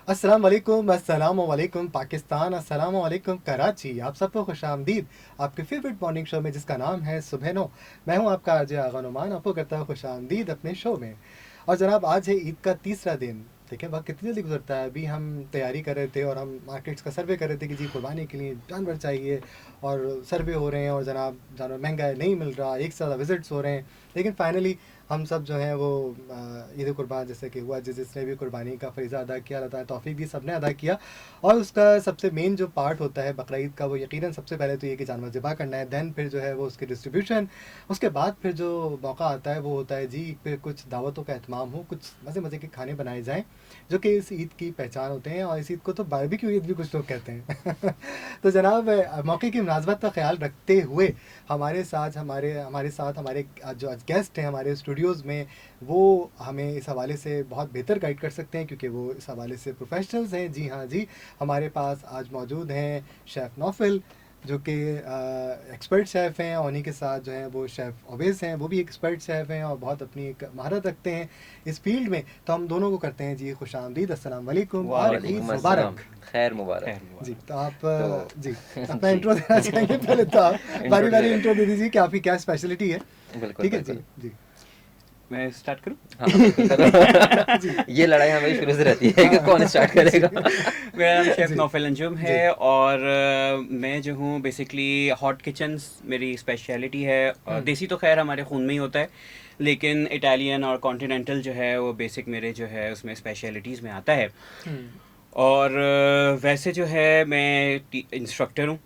अस्सलाम वालेकुम, अस्सलाम वालेकुम पाकिस्तान, अस्सलाम वालेकुम कराची। आप सबको खुशामदीद आपके फेवरेट मॉर्निंग शो में जिसका नाम है सुबह नो। मैं हूं आपका आरजे आगा नुमान, आपको करता हूं खुशामदीद अपने शो में। और जनाब आज है ईद का तीसरा दिन। देखें वक्त कितनी जल्दी गुजरता है। अभी हम तैयारी कर रहे थे और हम मार्केट्स का सर्वे कर रहे थे कि जी कुर्बानी के लिए जानवर चाहिए, और सर्वे हो रहे हैं और जनाब जानवर महंगा है, नहीं मिल रहा, एक से ज़्यादा विजिट्स हो रहे हैं। लेकिन फाइनली हम सब जो हैं वो ईद कुर्बान जैसे कि हुआ, जिसने भी कुर्बानी का फ़रीज़ा अदा किया, अल्लाह ताला तौफीक दी, सब ने अदा किया। और उसका सबसे मेन जो पार्ट होता है बकरा ईद का, वो यकीनन सबसे पहले तो ये कि जानवर ज़िबा करना है, दैन फिर जो है वो उसकी डिस्ट्रीब्यूशन। उसके बाद फिर जो मौका आता है वो होता है जी फिर कुछ दावतों का एहतमाम हो, कुछ मज़े मज़े के खाने बनाए जाएँ, जो कि इस ईद की पहचान होते हैं। और इस ईद को तो बारबेक्यू ईद भी कुछ लोग कहते हैं। तो जनाब मौके की मुनासबत का ख्याल रखते हुए हमारे जो आज गेस्ट हैं हमारे स्टूडियोज़ में, वो हमें इस हवाले से बहुत बेहतर गाइड कर सकते हैं, क्योंकि वो इस हवाले से प्रोफेशनल्स हैं। जी हाँ जी, हमारे पास आज मौजूद हैं शेफ़ नौफिल, जो कि एक्सपर्ट शेफ़ हैं, और उन्हीं के साथ जो हैं वो शेफ़ अवैस हैं, वो भी एक्सपर्ट शेफ़ हैं और बहुत अपनी एक महारत रखते हैं इस फील्ड में। तो हम दोनों को करते हैं जी खुशामदीद, अस्सलाम वालेकुम और ईद वालेकुम अस्सलाम। मुबारक। खैर मुबारक। खैर जी मुबारक। तो आप तो जी अपना जी इंट्रो देना चाहेंगे पहले तो आप बारी इंट्रो बारी इंट्रो दे दीजिए कि आपकी क्या स्पेशलिटी है। बिल्कुल ठीक है जी बिल्कुल। जी। मैं स्टार्ट करूं? हाँ हाँ बिल्कुल करो। जी ये लड़ाई हमें शुरू से रहती है कि कौन स्टार्ट जी करेगा। मेरा नाम शेफ़ जी नौफल अंजुम जी। है और मैं जो हूँ बेसिकली हॉट किचन्स मेरी स्पेशलिटी है। देसी तो खैर हमारे खून में ही होता है, लेकिन इटालियन और कॉन्टिनेंटल जो है वो बेसिक मेरे जो है उसमें स्पेशलिटीज़ में आता है। हम्म, और वैसे जो है मैं इंस्ट्रक्टर हूँ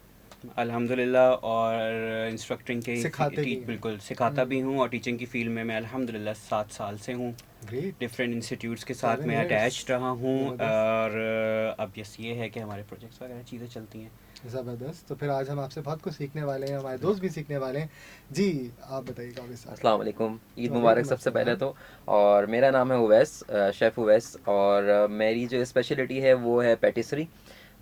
अल्हम्दुलिल्लाह, और इंस्ट्रक्टिंग के सिखाते भी हैं। बिल्कुल सिखाता भी हूँ, और टीचिंग की फील्ड में मैं अल्हम्दुलिल्लाह 7 साल से हूँ। ग्रेट। डिफरेंट इंस्टीट्यूट्स के साथ 7 मैं इयर्स। अटैच्ड रहा हूँ, ज़बरदस्त। और अब यस ये है कि हमारे प्रोजेक्ट्स वगैरह चीज़ें चलती हैं। ज़बरदस्त। तो फिर आज हम आपसे बहुत कुछ सीखने वाले हैं, हमारे दोस्त भी बिल्कुल। सीखने वाले हैं। जी आप बताइएगा अभी साहब। अस्सलाम वालेकुम, ईद मुबारक वालेकुम सबसे पहले अस्सलाम। तो। और मेरा नाम है उवैस, शेफ़ उवैस। और मेरी जो स्पेशलिटी है वो है पैटिसरी।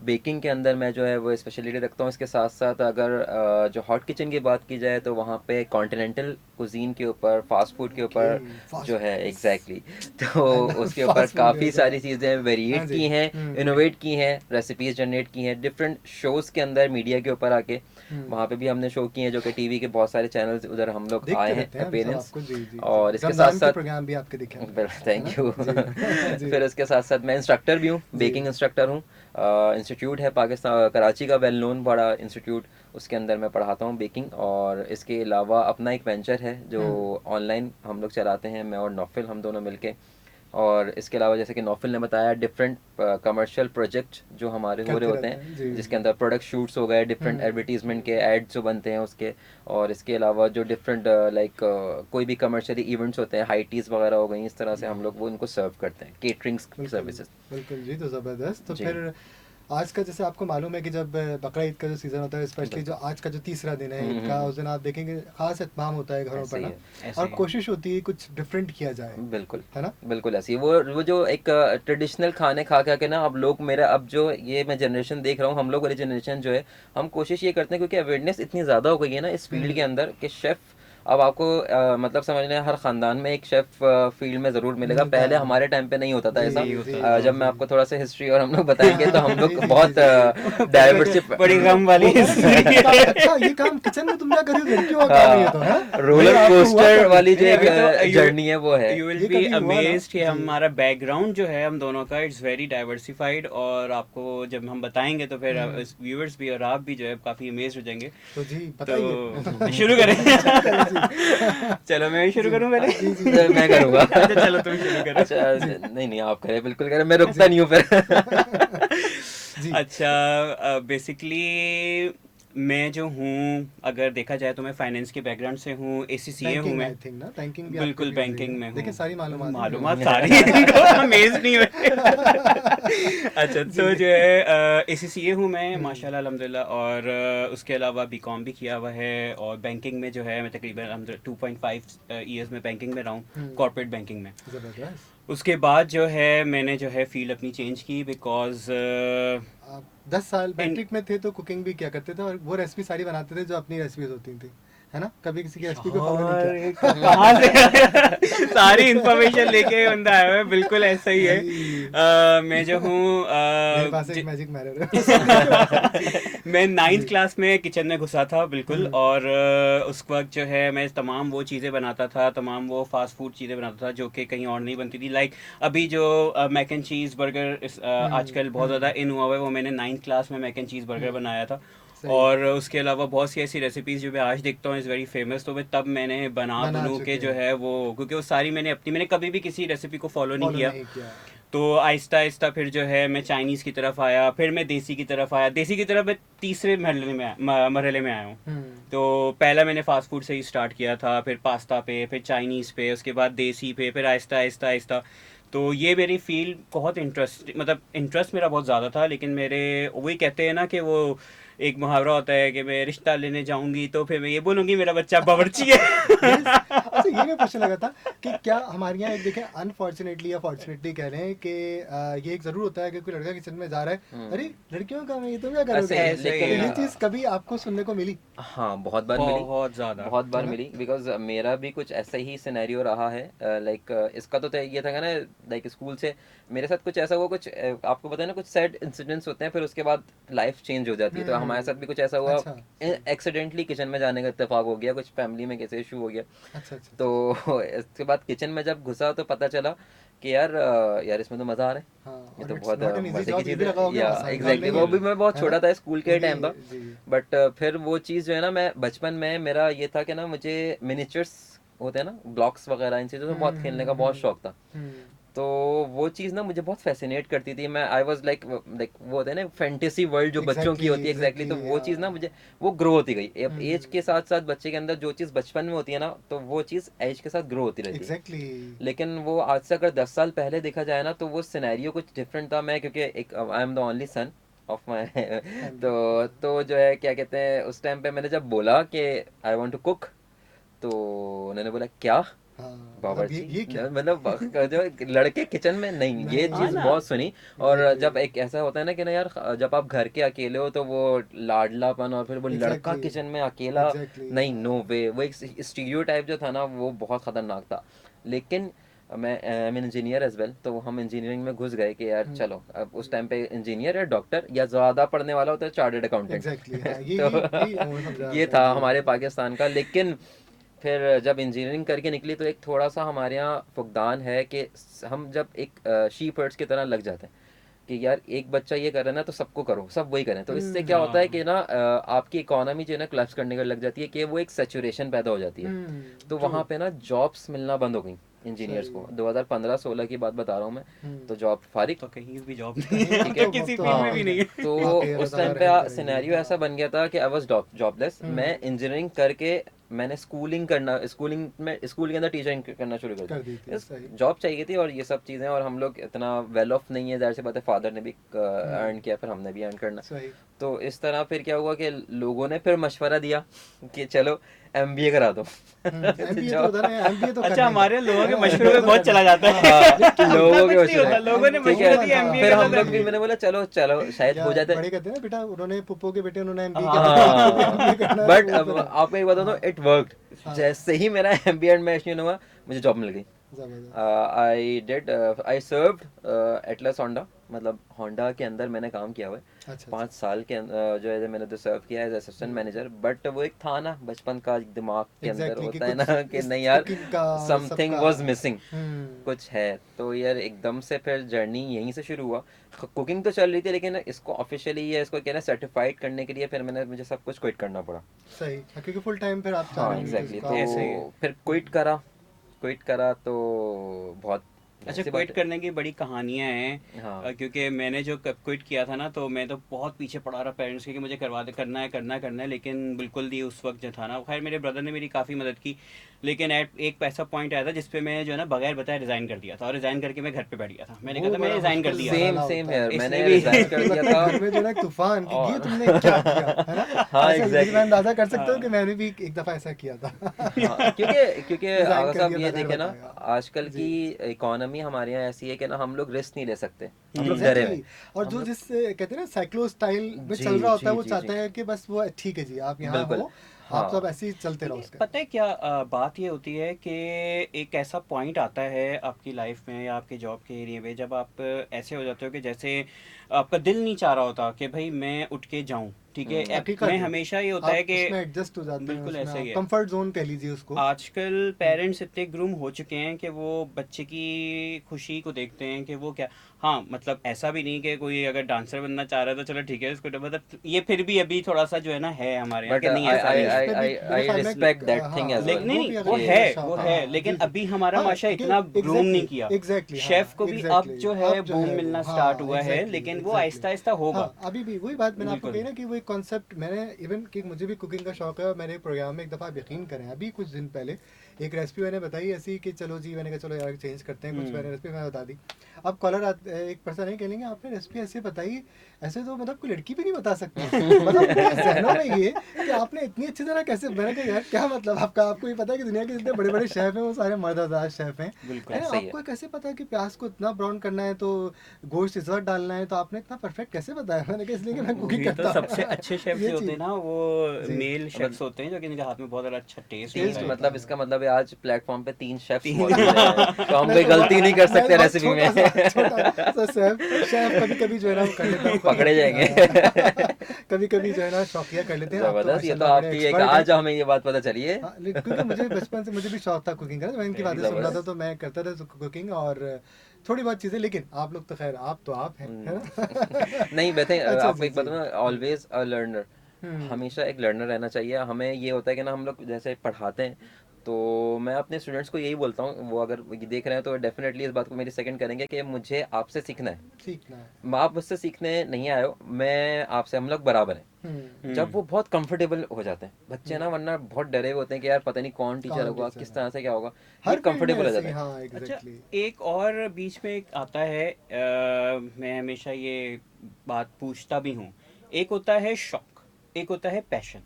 बेकिंग के अंदर मैं जो है वो स्पेशलिटी रखता हूँ। इसके साथ साथ अगर जो हॉट किचन की बात की जाए तो वहाँ पे कॉन्टिनेंटल कुजीन के ऊपर, फास्ट फूड के ओके। ऊपर फास्ट जो है फूड, यस। एग्जैक्टली तो आई लव उसके ऊपर फास्ट फूड काफ़ी वगैरह। सारी चीज़ें हाँ वेरिएट जी। की हैं, इनोवेट की हैं, रेसिपीज़ जनरेट की हैं डिफरेंट शोज़ के अंदर, मीडिया के ऊपर आके। हम्म, वहाँ पे भी हमने शो किए हैं, जो कि टीवी के बहुत सारे चैनल्स उधर हम लोग देखते आए हैं रहते हैं हम सब अपीयरेंस। आपको। जी जी जी। और इसके साथ रमज़ान के साथ प्रोग्राम भी आपके देखे हमने, है थैंक ना। यू। जी। जी फिर उसके साथ साथ मैं इंस्ट्रक्टर भी हूँ, जी। बेकिंग इंस्ट्रक्टर हूँ। इंस्टीट्यूट है पाकिस्तान कराची का, वेल नोन बड़ा इंस्टीट्यूट, उसके अंदर मैं पढ़ाता हूँ बेकिंग। और इसके अलावा अपना एक वेंचर है जो हम्म, ऑनलाइन हम लोग चलाते हैं, मैं और नौफिल, हम दोनों मिलके। और इसके अलावा जैसे कि नौफिल ने बताया, डिफरेंट कमर्शियल प्रोजेक्ट जो हमारे हो रहे करते होते रहते हैं। जी हैं, जिसके जी। अंदर प्रोडक्ट शूट्स हो गए, डिफरेंट एडवर्टीजमेंट के एड्स जो बनते हैं उसके। और इसके अलावा जो डिफरेंट लाइक कोई भी कमर्शियली इवेंट्स होते हैं, हाई टीज़ वगैरह हो गई, इस तरह से हम लोग वो उनको सर्व करते हैं, केटरिंग्स बिल्कुल सर्विसेज। बिल्कुल जी। तो ज़बरदस्त। तो जी फिर आज का जैसे आपको मालूम है कि जब बकरा ईद का जो सीज़न होता है, स्पेशली जो बिल्कुल। आज का जो तीसरा दिन है ईद का, उस दिन आप देखेंगे ख़ास इत्माम होता है घरों पर ऐसे ही ना। है। ऐसे और ही है। कोशिश होती है कुछ डिफरेंट किया जाए, बिल्कुल है ना। बिल्कुल ऐसी वो जो एक ट्रेडिशनल खाने खा खा के ना, अब लोग, मेरा अब जो ये मैं जनरेशन देख रहा हूँ, हम लोग वाली जनरेशन जो है, हम कोशिश ये करते हैं, क्योंकि अवेयरनेस इतनी ज़्यादा हो गई है ना इस फील्ड के हम्म, अंदर, कि शेफ़ अब आपको मतलब समझ लें हर ख़ानदान में एक शेफ़ फील्ड में ज़रूर मिलेगा। मिलता पहले है। हमारे टाइम पे नहीं होता था जी ऐसा। नहीं जी होता जी था। जब मैं जी। आपको थोड़ा सा हिस्ट्री और हम लोग बताएंगे तो हम जी लोग जी जी बहुत जी। बड़ी डाइवर्सिफ बड़ी गम वाली वो हिस्ट्री अच्छा है। अच्छा, ये काम किचन में तुम क्या कर रही हो, लड़कियों का काम है ये तो, है। हाँ, भाई रोलर आपको हुआ कोस्टर कभी, वाली जो नहीं एक अभी तो जर्नी है वो है। यू विल ये बी कभी हुआ ना। अमेज्ड कि जी हमारा बैकग्राउंड जो है हम दोनों का इट्स वेरी डाइवर्सिफाइड, और आपको जब हम बताएंगे तो फिर हम्म। व्यूअर्स भी और आप भी जो है काफ़ी अमेज्ड हो जाएंगे। तो जी बताइए। तो शुरू करें? जी शुरू करें जी। चलो मैं ही शुरू जी करूं पहले। जी जी जी मैं करूँगा। अच्छा चलो तुम शुरू करो। अच्छा जी नहीं नहीं, आप करें, बिल्कुल करें, मैं रुकता जी। नहीं हूँ फिर। जी। अच्छा बेसिकली मैं जो हूँ, अगर देखा जाए तो मैं फाइनेंस के बैकग्राउंड से हूँ, एसीसीए हूँ बैंकिंग मैं। आई थिंक ना, बैंकिंग भी आपके बिल्कुल फील्ड रही बैंकिंग है, में देखिए हूँ। सारी मालूमात है मुझे। मालूमात सारी इनको अमेज नहीं हुए। अच्छा तो जी। जो है एसीसीए हूँ मैं हम्म, माशाल्लाह अल्हम्दुलिल्लाह, और उसके अलावा बीकॉम भी किया हुआ है, और बैंकिंग में जो है मैं तकरीबन 2.5 ईयर्स में बैंकिंग में रहा हूँ, कॉर्पोरेट बैंकिंग में। जबरदस्त। उसके बाद जो है मैंने जो है फील्ड अपनी चेंज की, बिकॉज आप 10 साल इन मैट्रिक में थे तो कुकिंग भी किया करते थे, और वो रेसिपी सारी बनाते थे जो अपनी रेसिपीज होती थी, है ना, कभी किसी की रेसिपी को फॉलो नहीं यार, किया। कहाँ से सारी इंफॉर्मेशन लेके बंदा आया हुआ है, बिल्कुल ऐसा ही है। मैं जो हूँ मेरे पास एक मैजिक मिरर है। मैं नाइन्थ जी। क्लास में किचन में घुसा था बिल्कुल, और उस वक्त जो है मैं तमाम वो चीज़ें बनाता था, तमाम वो फास्ट फूड चीज़ें बनाता था जो कि कहीं और नहीं बनती थी। लाइक अभी जो मैक एंड चीज़ बर्गर आजकल बहुत ज़्यादा इन हुआ हुआ है, वो मैंने नाइन्थ क्लास में मैक एंड चीज़ बर्गर बनाया था। सही है। और उसके अलावा बहुत सी ऐसी रेसिपीज़ जो मैं आज देखता हूँ इज़ वेरी फेमस, तो मैं तब मैंने बना बनू चुके के जो हैं। है वो, क्योंकि वो सारी मैंने कभी भी किसी रेसिपी को फॉलो नहीं फॉलो किया। नहीं किया। तो आहिस्ता आहिस्ता फिर जो है मैं चाइनीज़ की तरफ आया, फिर मैं देसी की तरफ आया। देसी की तरफ मैं तीसरे मरहले में आया हूँ। तो पहला मैंने फास्ट फूड से ही स्टार्ट किया था, फिर पास्ता पे, फिर चाइनीज़ पे, उसके बाद देसी पे, फिर आहिस्ता आहिस्ता आहिस्ता। तो ये मेरी फील्ड बहुत इंटरेस्ट मेरा बहुत ज़्यादा था, लेकिन मेरे वही कहते हैं ना कि वो एक मुहावरा होता है कि मैं रिश्ता लेने जाऊंगी तो फिर मैं ये बोलूँगी मेरा बच्चा बावर्ची है। यस। अच्छा, ये मैं पूछने लगा था कि क्या हमारे यहाँ एक देखें अनफॉर्चुनेटली या फॉर्चुनेटली कह रहे हैं कि ये एक ज़रूर होता है कि कोई लड़का किचन में जा रहा है, अरे लड़कियों का मैं ये तो क्या करोगे, ऐसे तो लेकिन ये चीज़ कभी आपको सुनने को मिली? हाँ, बहुत बार मिली, बहुत ज़्यादा। बहुत बार है ना? मिली, बिकॉज मेरा भी कुछ ऐसा ही सिनेरियो रहा है। लाइक इसका तो ये था ना, लाइक स्कूल से मेरे साथ कुछ ऐसा हुआ, कुछ आपको पता है ना, कुछ सैड इंसिडेंट्स होते हैं, फिर उसके बाद लाइफ चेंज हो जाती है। तो हमारे साथ भी कुछ ऐसा हुआ, अच्छा। एक्सीडेंटली किचन में जाने का इत्तेफाक हो गया, कुछ फैमिली में कैसे इशू हो गया। अच्छा अच्छा। तो इसके बाद किचन में जब घुसा तो पता चला कि यार इसमें तो मज़ा आ रहा है, हाँ, ये और तो इट्स बहुत नॉट एन इजी मज़े की जॉब, ये चीज़ भी है। लगा होगा या आसान काम एग्जैक्टली, नहीं वो है, भी मैं बहुत है ना? छोटा था, स्कूल के ये टाइम था। जी। बट फिर वो चीज़ जो है ना, मैं बचपन में मेरा ये था कि ना, मुझे मिनिएचर्स होते हैं ना, ब्लॉक्स वगैरह, इन चीज़ों से बहुत खेलने का बहुत शौक था। हम्म। तो वो चीज़ ना मुझे बहुत फैसिनेट करती थी। मैं आई वाज लाइक वो होता है ना फैंटेसी वर्ल्ड जो बच्चों की एग्जैक्टली होती है, एग्जैक्टली। तो वो चीज़ ना मुझे वो ग्रो होती गई। अब एज के साथ साथ बच्चे के अंदर जो चीज़ बचपन में होती है ना, तो वो चीज़ एज के साथ ग्रो होती रहती है। एग्जैक्टली। लेकिन वो आज से अगर 10 साल पहले देखा जाए ना, तो वो सिनेरियो कुछ डिफरेंट था। मैं क्योंकि एक I am the only son of my तो जो है क्या कहते हैं, उस टाइम पे मैंने जब बोला कि आई वांट टू कुक, तो उन्होंने बोला क्या हाँ, मतलब बावर्ची, ये क्या? मतलब जो लड़के किचन में, नहीं, ये नहीं, चीज़ ना। बहुत सुनी। और एग्जैक्टली जब एक ऐसा होता है ना कि ना यार, जब आप घर के अकेले हो तो वो लाडलापन, और फिर वो लड़का एग्जैक्टली किचन में अकेला, एग्जैक्टली। नहीं, नो वे, वो एक स्टीरियोटाइप जो था ना, वो बहुत खतरनाक था। लेकिन मैं एम इंजीनियर एज वेल, तो हम इंजीनियरिंग में घुस गए कि यार चलो, अब उस टाइम पे इंजीनियर या डॉक्टर या ज़्यादा पढ़ने वाला होता है चार्टर्ड अकाउंटेंट। एग्जैक्टली हाँ, ये यही तो मैं समझा ये था था जी। हमारे पाकिस्तान का। लेकिन फिर जब इंजीनियरिंग करके निकली तो एक थोड़ा सा हमारे यहाँ फुकदान है कि हम जब एक शीप हर्ड्स की तरह लग जाते हैं कि यार एक बच्चा ये कर रहा है ना, तो सबको करो, सब वही करें। तो इससे क्या होता है हाँ। कि ना, आपकी इकोनॉमी जो है ना क्लैप्स करने का लग जाती है, कि वो एक सैचुरेशन पैदा हो जाती है। तो ट्रू। वहाँ पे ना जॉब्स मिलना बंद हो गई इंजीनियर्स सही। को। 2015-16 की बात बता रहा हूँ मैं। तो जॉब अब फारिग, तो कहीं भी जॉब नहीं कहीं है, अब अब ठीक तो है, तो किसी अब तो फील्ड में हाँ। भी नहीं है। तो वाकई अल्लाह उस ताला टाइम पे रहम करें जी। सिनेरियो ऐसा बन गया था कि आई वाज जॉबलेस। मैं इंजीनियरिंग करके मैंने स्कूलिंग में स्कूल के अंदर टीचिंग करना शुरू कर कर दी दिया। थी, सही। जॉब चाहिए थी और ये सब चीज़ें, और हम लोग इतना वेल ऑफ नहीं है, जाहिर सी बात है, फादर ने भी अर्न किया, फिर हमने भी अर्न करना। सही। तो इस तरह फिर क्या हुआ कि लोगों ने फिर मशवरा दिया कि चलो एमबीए करा दो। एमबीए तो जो होता है, एमबीए तो अच्छा, करना ही है, हमारे लोगों है के ना? मशवरे में MBA तो बहुत करना चला है। जाता है। हाँ, ऐसा लोगों कुछ के नहीं होता, मशवरे, लोगों ने ठीक मशवरा है। दिया हाँ, एमबीए फिर करना हम तो लोग भी, MBA। मैंने बोला चलो चलो शायद या हो जाते। बड़े कहते हैं ना, बेटा उन्होंने पुप्पो के बेटे उन्होंने एमबीए किया था, आपको भी एमबीए करना है, बट तो वो अब फिर आपको एक बताऊँ तो इट वर्कड। हाँ, जैसे ही मेरा एमबीए एडमिशन हुआ, मुझे जॉब मिल गई। जबरदस्त। आई सर्व्ड एटलस होंडा, मतलब होंडा के अंदर मैंने काम किया हुआ है अच्छा 5 अच्छा। साल के जो है मैंने तो सर्व किया एज असिस्टेंट मैनेजर। बट वो एक था ना, बचपन का दिमाग के अंदर एग्जैक्टली कि होता है कुछ ना कि इस नहीं यार, कुकिंग का समथिंग सबका। वाज मिसिंग, हम्म। कुछ है। तो यार एकदम से फिर जर्नी यहीं से शुरू हुआ। कुकिंग तो चल रही थी, लेकिन इसको ऑफिशियली या इसको क्या ना सर्टिफाइड करने के लिए फिर मुझे सब कुछ क्विट करना पड़ा। सही हाँ, क्योंकि फुल टाइम फिर आप चाह हाँ रहे होंगे कि एग्जैक्टली। इसको तो आप ऐसे ही है। फिर क्विट करा तो बहुत अच्छा, ऐसी क्विट बात करने की बड़ी कहानियां हैं। है। हाँ क्योंकि मैंने जो क्विट किया था ना, तो मैं तो बहुत पीछे पड़ा रहा पेरेंट्स के कि मुझे करवा दे, करना है करना है करना है, लेकिन बिल्कुल भी उस वक्त जो था ना, खैर मेरे ब्रदर ने मेरी काफ़ी मदद की। लेकिन एक ऐसा पॉइंट आया था जिसपे मैं जो है ना बगैर बताए रिज़ाइन कर दिया था, और रिज़ाइन करके मैं घर पे बैठ गया था। मैंने कहा वो था मैंने बड़ा रिज़ाइन कर मुश्किल दिया। सेम मरहला सेम होता है, है, इसने मैंने भी रिजाइन कर तो दिया लगता था। है घर में जो है ना एक तूफान कि ये और तुमने क्या किया, है ना? हाँ ऐसा एग्जैक्टली। मैं अंदाजा कर सकता हूँ कि मैंने भी एक दफा ऐसा किया था। हाँ, क्योंकि रिजाइन आगा कर साहब दिया ये बगैर देखे ना, बताया। आजकल जी। की इकोनॉमी हमारे यहाँ ऐसी है कि ना हम लोग रिस्क नहीं ले सकते, हम लोग डरे हुए एग्जैक्टली। और हम जो लोग। जिस कहते हैं ना साइक्लो स्टाइल में जी चल रहा होता है, जी वो जी जी चाहता है कि बस वो ठीक है जी, आप यहाँ बिल्कुल। हो, आप हाँ सब ऐसे ही चलते रहो देखिए, उसके। पता है क्या बात ये होती है कि एक ऐसा पॉइंट आता है आपकी लाइफ में या आपके जॉब के एरिया में, जब आप ऐसे हो जाते हो कि जैसे आपका दिल नहीं चाह रहा होता कि भाई मैं उठ के जाऊं, ठीक है। हकीकत मैं है, हमेशा ये होता है आप कि उसमें एडजस्ट हो जाते हैं, बिल्कुल उसमें ऐसा ही आप है। कंफर्ट जोन कह लीजिए उसको। आजकल पेरेंट्स इतने ग्रूम हो चुके हैं कि वो बच्चे की खुशी को देखते हैं कि वो क्या, हाँ मतलब ऐसा भी नहीं कि कोई अगर डांसर बनना चाह रहा है तो चलो ठीक है उसको, मतलब ये फिर भी अभी थोड़ा सा जो है ना है हमारे यहाँ बट कि नहीं आई ऐसा आई नहीं है। आई उसमें भी आई मेरे आई ख्याल में रिस्पेक्ट दैट थिंग हाँ, एज वेल लेकिन वो नहीं भी वो अगर है, किसी का वो शौक, है, हाँ लेकिन जी जी, अभी हमारा हाँ माशा कि इतना ग्रूम नहीं किया। एग्जैक्टली, शेफ हाँ को भी अब एग्जैक्टली, जो है अब जो बूम है वो, मिलना स्टार्ट हाँ हुआ है, एग्जैक्टली लेकिन वो एग्जैक्टली। आहिस्ता आहिस्ता होगा। हाँ अभी भी वही बात मैंने आपको बिल्कुल। कही ना कि वो एक कॉन्सेप्ट मैंने इवन कि मुझे भी कुकिंग का शौक है, और मैंने एक प्रोग्राम में एक दफ़ा, आप यकीन करें अभी कुछ दिन पहले एक रेसिपी मैंने बताई ऐसी कि चलो जी, मैंने कहा चलो यार चेंज करते हैं कुछ, मैंने रेसिपी मैंने बता दी। अब कॉलर एक पर्सन है, कहेंगे आपने रेसिपी ऐसे बताई, ऐसे तो मतलब कोई लड़की भी नहीं बता सकती। मतलब उनके जहनों में ये कि आपने इतनी अच्छी तरह कैसे, मैंने कहा यार क्या मतलब आपका, आपको ये पता है कि दुनिया के जितने बड़े बड़े शेफ हैं वो सारे मर्दादार शेफ हैं, बिल्कुल है ना? ऐसा ही है। आपको कैसे पता कि प्याज को इतना ब्राउन करना है तो गोश्त इस वक्त डालना है, तो आपने इतना परफेक्ट कैसे बताया? मैंने कहा इसलिए कि मैं कुकिंग वही तो करता सबसे हूँ। अच्छे शेफ ये जो होते हैं चीज़ ना वो जी, मेल अब शेफ्स होते हैं, जो कि इनके हाथ में बहुत ज़्यादा अच्छा टेस्ट तीन होता है। होता मतलब है। इसका मतलब है आज प्लेटफॉर्म पे 3 शेफ्स तीन मौजूद हैं, तो हम मैं कोई तो गलती नहीं कर मैं सकते बहुत रेसिपी में। छोटा सा शेफ शेफ कभी कभी जो है ना वो कर लेता हूँ खुद पकड़े कुकिंग, जाएंगे। कभी कभी जो है ना शौकिया कर लेते हैं। आप तो जबरदस्त, ये तो माशाल्लाह बड़े आपकी एक, एक्सपर्ट हैं। आज हमें ये बात पता चली है। हाँ क्योंकि मुझे बचपन से मुझे भी शौक था कुकिंग का, मैं इनकी बातें सुन रहा था जबरदस्त। तो मैं करता था कुकिंग और थोड़ी बहुत चीज़ें, लेकिन आप लोग तो खैर आप तो आप हैं, है ना? नहीं वैसे अच्छा आपको जी एक बात जी। ना, ऑलवेज अ लर्नर, हमेशा एक लर्नर रहना चाहिए। हमें ये होता है कि ना हम लोग जैसे पढ़ाते हैं, तो मैं अपने स्टूडेंट्स को यही बोलता हूँ, वो अगर ये देख रहे हैं तो डेफिनेटली इस बात को मेरी सेकंड करेंगे कि मुझे आपसे सीखना है। सीखना है। आप मुझसे सीखने नहीं आए हो, मैं आपसे, हम लोग बराबर हैं। जब वो बहुत कंफर्टेबल हो जाते हैं बच्चे ना, वरना बहुत डरे हुए होते हैं कि यार पता नहीं कौन टीचर कौन होगा, टीचर किस है, तरह से क्या होगा, ये हर फील्ड में कंफर्टेबल हो ऐसे जाते ही, हैं। हाँ अच्छा, एग्जैक्टली। एक और बीच में एक आता है, मैं हमेशा ये बात पूछता भी हूँ। एक होता है शौक, एक होता है पैशन,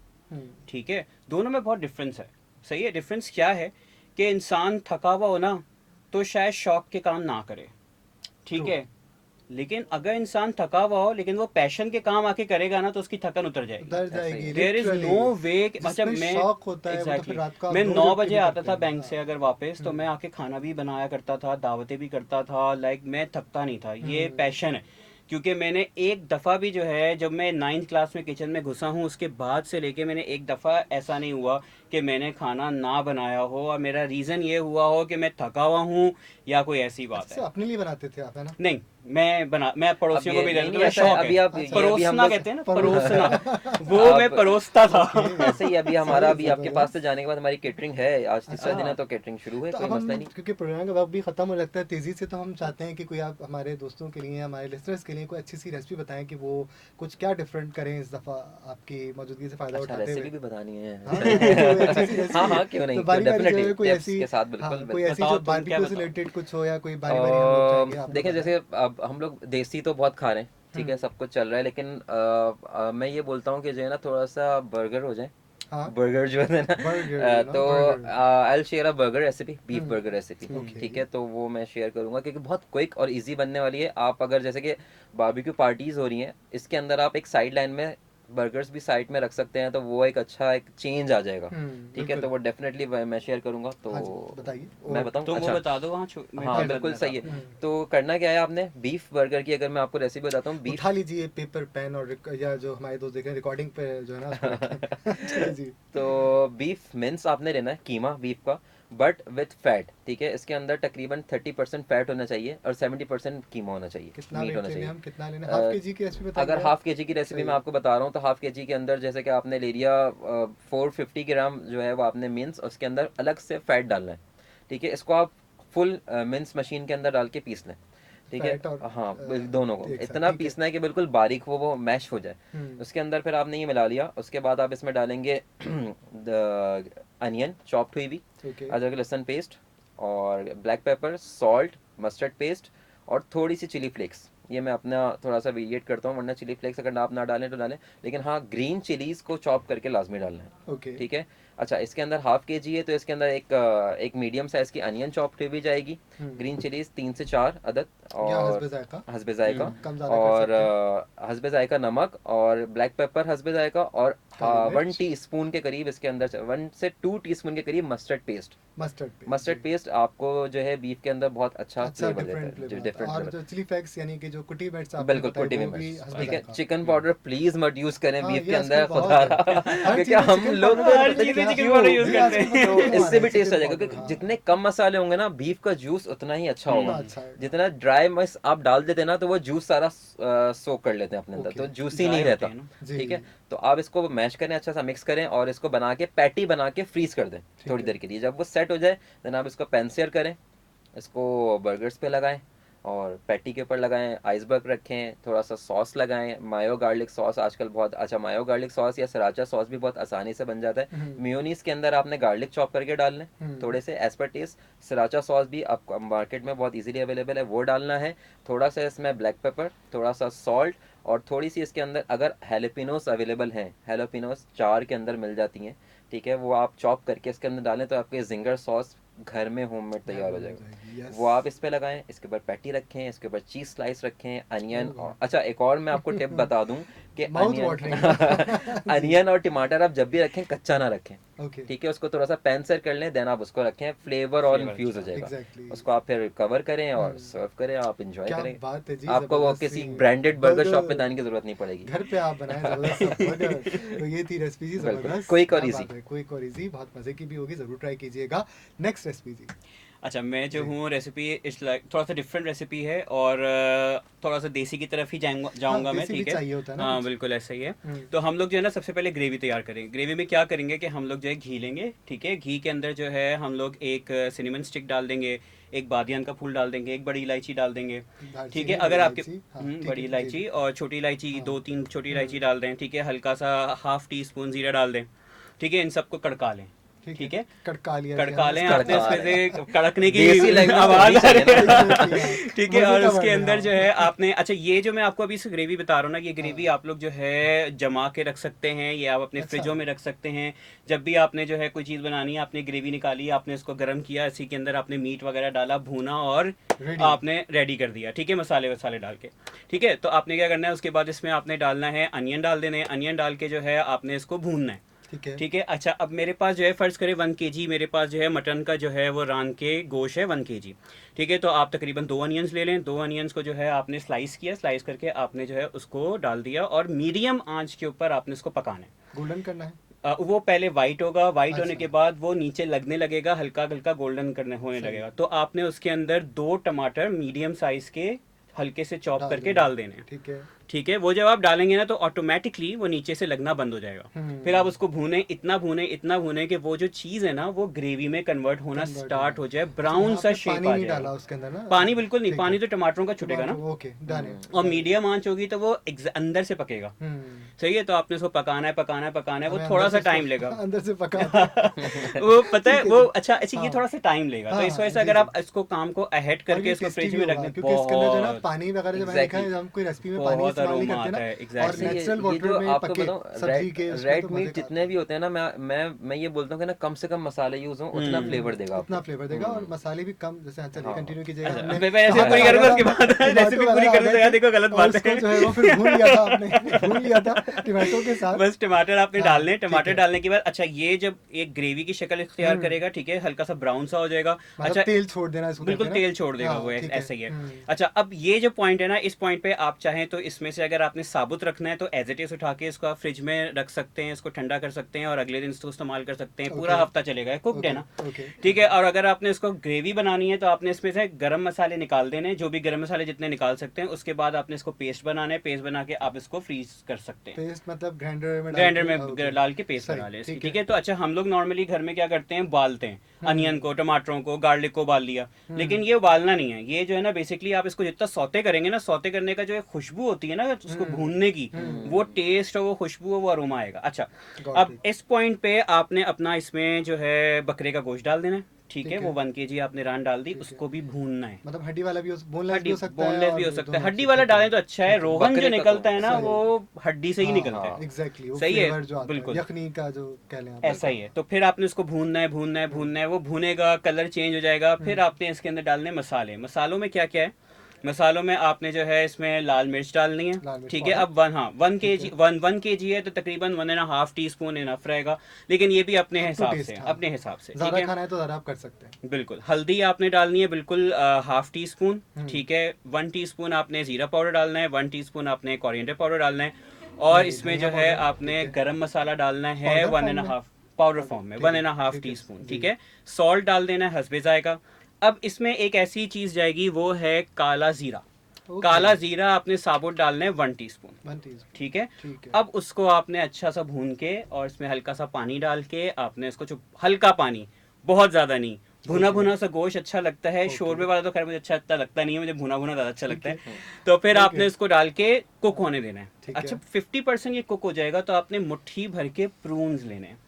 ठीक है। दोनों में बहुत डिफरेंस है, सही है। डिफरेंस क्या है कि इंसान थका हुआ हो ना तो शायद शौक के काम ना करे, ठीक ट्रू, है। लेकिन अगर इंसान थका हुआ हो लेकिन वो पैशन के काम आके करेगा ना तो उसकी थकन उतर जाएगी। उतर ऐसा ही जाएगी है। There is literally. No way. अच्छा जिसमें मैं शौक होता है वो तो फिर एग्जैक्टली रात को आप मैं 2 9 बजे उठ के बजे भी आता करते था हैं, बैंक से हाँ। अगर वापस, तो मैं आके खाना भी बनाया करता था, दावतें भी करता था, लाइक मैं थकता नहीं था। ये पैशन है। क्योंकि मैंने एक दफ़ा भी जो है, जब मैं 9th क्लास में किचन में घुसा हूँ उसके बाद से लेके मैंने एक दफ़ा ऐसा नहीं हुआ कि मैंने खाना ना बनाया हो और मेरा रीज़न ये हुआ हो कि मैं थका हुआ हूँ या कोई ऐसी बात अच्छा, है। अपने लिए बनाते थे आप, है ना? नहीं, मैं अब पड़ोसियों को ये भी नहीं देता था, नहीं मेरा ऐसा है, शौक अभी है। आप ये अभी हम परोसना लोग कहते हैं ना, परोस परोसना, वो मैं आप परोसता था। ओके, ऐसे ही अभी हमारा, सही, अभी आपके पास से जबरदस्त। जाने के बाद हमारी केटरिंग है, आज तीसरा दिन है हाँ, तो केटरिंग शुरू है, तो कोई अब हम, मसला नहीं। क्योंकि प्रोग्राम का वक्त भी खत्म हो लगता है तेजी से, तो हम चाहते हैं कि कोई आप हमारे दोस्तों के लिए, हमारे लिसनर्स के लिए कोई अच्छी सी रेसिपी बताएं कि वो कुछ क्या डिफरेंट करें इस दफ़ा आपकी मौजूदगी से फ़ायदा अच्छा, उठाते हुए। रेसिपी भी बतानी है, हाँ अच्छा तो अच्छी सी है। हाँ रेसिपी है, हाँ, क्यों तो नहीं, क्यों, बारी बारी जो डेफिनेटली है कोई टिप्स ऐसी, के साथ, हाँ बिल्कुल कोई बिल्कुल। ऐसी बताओ जो तुम क्या बारबेक्यू से बताओ। रिलेटेड कुछ हो, या कोई बारी बारी हम लोग चाहेंगे आप लोग देखिए बताएं। जैसे अब हम लोग देसी तो बहुत खा रहे हैं, ठीक है, हम्म, सब कुछ चल रहा है, लेकिन मैं ये बोलता हूँ कि जो है ना थोड़ा सा बर्गर हो जाए। हाँ बर्गर जो है ना, बर्गर, यू नो तो burger. I will share a burger recipe, beef burger recipe, okay. ठीक है, तो वो मैं शेयर करूंगा क्योंकि बहुत क्विक और इजी बनने वाली है। आप अगर जैसे कि बारबेक्यू पार्टीज हो रही हैं, इसके अंदर आप एक साइड लाइन में बर्गर्स भी साइड में रख सकते हैं, तो वो एक अच्छा एक चेंज आ जाएगा, ठीक है, तो बिल्कुल। वो डेफिनेटली मैं शेयर करूंगा। तो हाँ जी बताइए। मैं और बताऊं, तुम वो अच्छा, बता दो, वहाँ मैं हाँ फिर बिल्कुल सही है। बताता हूँ। तो करना क्या है आपने, बीफ बर्गर की अगर मैं आपको रेसिपी बताता हूँ, उठा बीफ लीजिए पेपर पेन और या जो हमारे दोस्त देख रहे हैं रिकॉर्डिंग पे जो है ना उस पर रखें। चलिए जी। तो बीफ मिन्स आपने लेना है, कीमा बीफ का, बट विथ फैट, ठीक है, इसके अंदर तकरीबन 30% फैट होना चाहिए और 70% कीमा होना चाहिए, कितना मीट वेट होना लेंगे चाहिए। हम, कितना लेना, हाफ अ, के जी की रेसिपी बताएंगे अगर आप? हाफ के जी की रेसिपी सही मैं है। आपको बता रहा हूँ, तो हाफ के जी के अंदर जैसे कि आपने ले लिया 450 ग्राम जो है वो आपने मिन्स, उसके अंदर अलग से फैट डालना है, ठीक है, इसको आप फुल मिन्स मशीन के अंदर डाल के पीस लें, ठीक है। फैट और हाँ दोनों को एक साथ, इतना ठीक है। पीसना है कि बिल्कुल बारीक वो मैश हो जाए। हम्म, उसके अंदर फिर आपने ये मिला लिया, उसके बाद आप इसमें डालेंगे अनियन चॉप्ड हुई भी, ओके। अदरक लहसुन पेस्ट, और black pepper, salt, mustard paste, और थोड़ी सी चिली फ्लेक्स। ये मैं अपना थोड़ा सा वेरिएट करता हूँ, वरना चिली फ्लेक्स अगर आप ना डालें तो डालें, लेकिन हाँ ग्रीन चिलीज़ को चॉप करके लाजमी डालना है, ओके। ठीक है। अच्छा, इसके अंदर हाफ के जी है, तो इसके अंदर एक मीडियम साइज की अनियन चॉप हुई भी जाएगी, ग्रीन चिलीज 3 से 4 अदद, या और हस्बे जायका, हस्बे जायका, कम ज़्यादा कर और सकते हैं। हस्बे जायका नमक, और ब्लैक पेपर हस्बे जायका, और काली 1 मिर्च, टीस्पून के करीब इसके अंदर 1 से 2 टीस्पून के करीब mustard paste. Mustard paste, mustard जी। पेस्ट आपको जो है बीफ के अंदर बहुत अच्छा अच्छा फ्लेवर देता डिफरेंट है, जो फ्लेवर आता है। डिफरेंट और फ्लेवर। जो चिली फ्लेक्स यानी कि जो कुटी मिर्च आपने बिल्कुल बताई कुटी हुई वो भी मिर्च, हस्बे ठीक है। जायका। चिकन पाउडर प्लीज मत यूज करें हाँ, बीफ ये के अंदर, आजकल खुदा बहुत है। रहा हर क्योंकि चीज़ में हम चिकन लोग पाउडर हर पता नहीं चीज़ में क्या चिकन क्यों, पाउडर यूज ये करते आजकल पता हैं। नहीं तो क्यों आ इससे रहा भी है टेस्ट आ चिकन जाएगा, पाउडर, क्योंकि हाँ। जितने कम मसाले होंगे ना बीफ का जूस उतना ही अच्छा होगा। उतना अच्छा है। जितना ड्राई मस आप डाल देते हैं ना, तो वो जूस सारा सोक कर लेते हैं अपने अंदर, ओके, तो जूसी ड्राई नहीं होते रहता, हैं ना। जी, ठीक है। तो आप इसको मैश करें, अच्छा सा मिक्स करें, और इसको बना के पैटी बना के फ्रीज कर दें ठीक थोड़ी है। देर के लिए। जब वो सेट हो जाए, देन आप इसको पैन सेयर करें, इसको बर्गर्स पे लगाएं, और पैटी के ऊपर लगाएं, आइसबर्ग रखें, थोड़ा सा सॉस लगाएं, मायो गार्लिक सॉस आजकल बहुत अच्छा, मायो गार्लिक सॉस या सराचा सॉस भी बहुत आसानी से बन जाता है। मेयोनीज के अंदर आपने गार्लिक चॉप करके डालना है थोड़े से एज पर टेस्ट। सराचा सॉस भी आपको मार्केट में बहुत इजीली अवेलेबल है, वो डालना है। थोड़ा सा इसमें ब्लैक पेपर, थोड़ा सा सॉल्ट, और थोड़ी सी इसके अंदर अगर हैलोपिनोस अवेलेबल हैं, हैलोपिनोस जार के अंदर मिल जाती हैं, ठीक है, वो आप चॉप करके इसके अंदर डालें, तो आपके जिंगर सॉस घर में होममेड घर तैयार में हो बन जाएगा। जाएगी, यस। वो आप इस पे लगाएं, इसके ऊपर पैटी रखें, इसके ऊपर चीज़ स्लाइस रखें, अनियन, ओह और अच्छा एक और मैं आपको टिप बता दूं कि माउथ अनियन वाटरिंग जी। अनियन और टमाटर आप जब भी रखें कच्चा ना रखें, ओके, ठीक है। उसको थोड़ा सा पैन सेर कर लें, देन आप उसको रखें, फ्लेवर और फ्लेवर इन्फ्यूज़ अच्छा हो जाएगा। एग्जैक्टली। उसको आप फिर कवर करें और सर्व करें, आप इंजॉय क्या करें। बात है जी, आपको वो जबरदस्त किसी सी ब्रांडेड बर्गर शॉप पे बर्गर जाने की ज़रूरत नहीं पड़ेगी। घर पे आप बनाएं जबरदस्त सा बर्गर। तो ये थी रेसिपी जी, बिल्कुल, जबरदस्त, क्विक और क्या इजी। बात है, क्विक और इजी, बहुत मजे की भी होगी, जरूर ट्राई कीजिएगा। नेक्स्ट रेसिपी जी। अच्छा, मैं जो जी। हूँ रेसिपी इट्स लाइक थोड़ा सा डिफरेंट रेसिपी है, और थोड़ा सा देसी की तरफ ही जाऊँगा हाँ, जाऊँगा मैं, देसी भी ठीक है। चाहिए होता है ना हाँ कुछ। बिल्कुल ऐसा ही है। हम्म, तो हम लोग जो है ना सबसे पहले ग्रेवी तैयार करेंगे। ग्रेवी में क्या करेंगे कि हम लोग जो है घी लेंगे, ठीक है। घी के अंदर जो है हम लोग एक सिनेमन स्टिक डाल देंगे, एक बादियान का फूल डाल देंगे, एक बड़ी इलायची डाल देंगे, ठीक है। दालचीनी, बड़ी अगर आपके इलायची, हाँ ठीक बड़ी है जी जी। इलायची और छोटी इलायची, हाँ, 2-3 छोटी इलायची हम्म, डाल दें, ठीक है। हल्का सा हाफ टी स्पून जीरा डाल दें, ठीक है। इन सबको कड़का लें, ठीक है। ठीक है। कड़का लिया जी कड़का हमने, लें इसका आपने, मतलब कड़का उसमें लें। से कड़कने की देसी लैंग्वेज तो आवाज होनी आ चाहिए रही ना। एग्जैक्टली, हाँ, है, ठीक है। मजे और का उसके वर्ड है, अंदर जो है हाँ। आपने, अच्छा ये जो मैं आपको अभी इस ग्रेवी बता रहा हूँ ना, ये ग्रेवी हाँ, आप लोग जो है जमा के रख सकते हैं, ये आप अपने अच्छा, फ्रिजों में रख सकते हैं। जब भी आपने जो है कोई चीज़ बनानी है, आपने ग्रेवी निकाली, आपने इसको गर्म किया, इसी के अंदर आपने मीट वगैरह डाला, भूना, और रेडी। आपने रेडी कर दिया, ठीक है, मसाले वसाले डाल के, ठीक है। तो आपने क्या करना है, उसके बाद इसमें आपने डालना है अनियन, डाल देने हैं। अनियन डाल के जो है आपने इसको भूनना है, ठीक है। ठीक है। अच्छा, अब मेरे पास जो है फ़र्ज़ करें 1 केजी मेरे पास जो है मटन का जो है वो रान के गोश्त है 1 केजी, ठीक है। तो आप तकरीबन 2 अनियंस ले लें। 2 अनियंस को जो है आपने स्लाइस किया, स्लाइस करके आपने जो है उसको डाल दिया, और मीडियम आंच के ऊपर आपने उसको पकाना है। गोल्डन करना है। वो पहले वाइट होगा, वाइट होने के अच्छा, बाद वो नीचे लगने लगेगा, हल्का हल्का गोल्डन करने होने सही, लगेगा। तो आपने उसके अंदर 2 टमाटर मीडियम साइज़ के हल्के से चॉप डाल करके देना डाल है, देने हैं, ठीक है। ठीक है। वो जब आप डालेंगे ना, तो ऑटोमेटिकली वो नीचे से लगना बंद हो जाएगा। फिर आप हम्म, उसको भूने, इतना भूने कि वो जो चीज़ है ना वो ग्रेवी में कन्वर्ट होना कन्वर्ट स्टार्ट होना। हो जाए, अच्छा, ब्राउन यहाँ सा पे शेप पानी आ नहीं जाएगा। डाला उसके अंदर ना। पानी बिल्कुल नहीं, ठीक है, पानी तो टमाटरों का छूटेगा टमाटर, ना। ओके डन है, और डन है। मीडियम आंच होगी तो वो अंदर से पकेगा, सही है। तो आपने उसको पकाना है, पकाना है, पकाना है, वो हमें थोड़ा अंदर सा से टाइम इसको लेगा। अंदर से पकाते हैं। वो पता है ठीक है वो, जी। अच्छा अच्छा, ये हाँ, थोड़ा सा टाइम लेगा, तो हाँ, इस वजह हाँ, से जी, अगर जी। आप इसको काम को अहेड और करके ये इसको टेस्टी फ्रिज भी में रख होगा दें, क्योंकि इसके अंदर जो है ना बहुत पानी वगैरह, जब मैंने देखा एग्जैक्टली है, हम कोई रेसिपी में पानी बहुत इस्तेमाल नहीं अरोमा करते आता ना, है, और अच्छा, एग्जैक्टली। नेचुरल ये वाटर जो में आपको पके बताऊं, सब्जी के, उसमें रेड तो मजे मीट का आता जितने है। भी होते हैं ना, मैं ये बोलता हूँ कि ना कम से कम मसाले यूज हों, उतना फ्लेवर देगा उतना आपको। फ्लेवर देगा, और मसाले भी कम। जैसे चलिए हाँ, कंटिन्यू कीजिएगा, अच्छा, हमने अब मैं ऐसे पूरी टमाटर करूंगा, वगैरह, उसके बाद रेसिपी टमाटो पूरी वगैरह आ करूँ तो गए यार थे, देखो गलत और बात उसको है। जो है वो फिर भून लिया था आपने, भून लिया था टमाटो के साथ। बस टमाटर आपने हाँ, डालने, ठीक टमाटर है। डालने के बाद, अच्छा ये जब एक ग्रेवी की शक्ल इख्तियार हम्म, करेगा, ठीक है, हल्का सा ब्राउन सा हो जाएगा। मतलब अच्छा, तेल छोड़ देना इसको कहते बिल्कुल हैं तेल छोड़ ना। देगा वो, हाँ ठीक है। ऐसा ही है। अच्छा, अब ये जो पॉइंट है ना, इस पॉइंट पे आप चाहें तो इसमें से अगर आपने साबुत रखना है तो एज इट इज उठा के इसको आप फ्रिज में रख सकते हैं, इसको ठंडा कर सकते हैं, और अगले दिन इसको इस्तेमाल कर सकते हैं, पूरा ओके, हफ्ता चलेगा, कुकड है ओके, ना, ओके, ठीक है। और अगर आपने इसको ग्रेवी बनानी है तो आपने इसमें से गरम मसाले निकाल देने, जो भी गरम मसाले जितने निकाल सकते हैं। उसके बाद आपने इसको पेस्ट बनाना है, पेस्ट बना के आप इसको फ्रीज कर सकते हैं, पेस्ट मतलब ग्राइंडर में डाल ग्राइंडर के, में डाल के पेस्ट सही, बना ले इसकी, ठीक ठीक है। है। तो अच्छा, हम लोग नॉर्मली घर में क्या करते हैं, उबालते हैं अनियन को, टमाटरों को, गार्लिक को उबाल लिया, लेकिन ये उबालना नहीं है। ये जो है ना, बेसिकली आप इसको जितना सौते करेंगे ना, सौते करने का जो एक खुशबू होती है ना उसको भूनने की, वो टेस्ट और वो खुशबू और वो अरोमा आएगा। अच्छा, गॉट अब इट। इस पॉइंट पे आपने अपना इसमें जो है बकरे का गोश्त डाल देना है, ठीक ठीक है, है। वो 1 kg आपने रान डाल दी, ठीक है। उसको भी भूनना है। मतलब हड्डी वाला भी बोनलेस भी हड्डी हो सकता है बोनलेस भी और हो सकता है, दोनों हड्डी से, वाला ठीक है। डालें तो अच्छा है। ठीक है। रोगन जो बकरे का निकलता तो है ना सही। वो हड्डी से ही हाँ निकलता है। एग्जैक्टली, वो सही है, फ्लेवर जो आता है बिल्कुल यखनी का जो कह लें आप। ऐसा ही है। तो फिर आपने उसको भूनना है, भूनना है, भूनना है, वो भूनेगा, कलर चेंज हो जाएगा। फिर आपने इसके अंदर डालने मसाले। मसालों में क्या क्या है? मसालों में आपने जो है इसमें लाल मिर्च डालनी है, लाल मिर्च ठीक है। पाउडर। अब वन के ठीक जी है। 1 kg है तो तकरीबन 1.5 टीस्पून इनफ रहेगा, लेकिन ये भी अपने अप टू हिसाब से, टेस्ट, हाँ। अपने हिसाब से, ठीक ज़्यादा है। खाना है तो ज़्यादा आप कर सकते हैं। बिल्कुल। हल्दी आपने डालनी है बिल्कुल 1/2 टीस्पून, हम्म। ठीक है। 1 टीस्पून आपने ज़ीरा पाउडर डालना है, 1 टीस्पून आपने कोरिएंडर पाउडर डालना है, और नहीं, इसमें धनिया जो है पाउडर, आपने ठीक है। गरम मसाला डालना है पाउडर वन फॉर्म एंड में? हाफ पाउडर पाउडर, फॉर्म में, ठीक वन है, एंड हाफ ठीक है टीस्पून, जी। ठीक है। सॉल्ट डाल देना है हस्बे जायका। अब इसमें एक ऐसी चीज़ जाएगी, वो है काला ज़ीरा। ओके। काला ज़ीरा आपने साबुत डालना है 1 टीस्पून, 1 टीस्पून, ठीक है। ठीक है। अब उसको आपने अच्छा सा भून के और इसमें हल्का सा पानी डाल के आपने इसको हल्का पानी, बहुत ज़्यादा नहीं। भुना ओके। भुना सा गोश्त अच्छा लगता है। ओके। शोरबे वाला तो खैर मुझे अच्छा इतना लगता नहीं है, मुझे भुना भुना ज़्यादा अच्छा ठीक लगता है। है। तो फिर ओके। आपने इसको डाल के कुक होने देना है। ठीक अच्छा है। 50% ये कुक हो जाएगा तो आपने मुट्ठी भर के प्रून्स लेने हैं।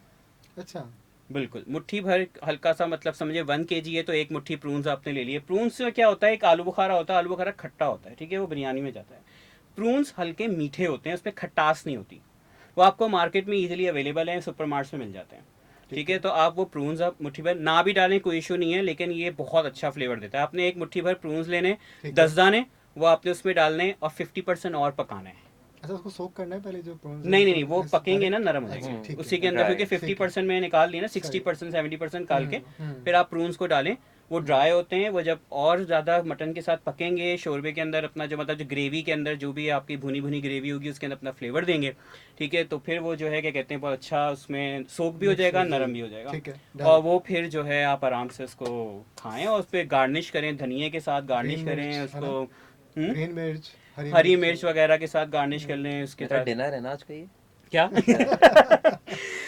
अच्छा। बिल्कुल मुट्ठी भर, हल्का सा, मतलब समझे 1 kg है तो एक मुट्ठी प्रून्स आपने ले लिए। प्रून्स में क्या होता है, एक आलू बुखारा होता है, आलू बुखारा खट्टा होता है, ठीक है, वो बिरयानी में जाता है। प्रून्स हल्के मीठे होते हैं, उसमें खटास नहीं होती। वो आपको मार्केट में इजीली अवेलेबल है, सुपर मार्ट्स में मिल जाते हैं, ठीक है। तो आप वो प्रून्स आप मुट्ठी भर ना भी डालें कोई इशू नहीं है, लेकिन ये बहुत अच्छा फ्लेवर देता है। आपने एक मुट्ठी भर प्रून्स लेने, ठीक है। 10 दाने, वो आपने उसमें डालने और 50% और पकाना है। अच्छा, उसको सोक करना है पहले जो प्रॉन्स नहीं नहीं नहीं, वो पकेंगे ना, नरम हो अच्छा, जाएंगे ठीक है। उसी के अंदर, ड्राई, क्योंकि ठीक है। 50% मैंने निकाल लिया ना, सही। 60% 70% निकाल के हम्म। फिर आप प्रून्स को डालें। वो ड्राई होते हैं, वो जब और ज़्यादा मटन के साथ पकेंगे, शोरबे के अंदर अपना जो, मतलब जो ग्रेवी के अंदर जो भी आपकी भुनी भुनी ग्रेवी होगी उसके अंदर अपना फ्लेवर देंगे, ठीक है। तो फिर वो जो है क्या कहते हैं, बहुत अच्छा उसमें सोक भी हो मिक्स जाएगा, हो नरम जाएगी। भी हो जाएगा। ठीक है, और डन। वो फिर जो है आप आराम से उसको खाएं और उस पर गार्निश करें, धनिए के साथ गार्निश ग्रीन करें मिर्च है ना? उसको। ग्रीन मिर्च, हरी मिर्च वगैरह के साथ गार्निश कर लें उसके मेरा साथ। डिनर है ना आज का ये। क्या?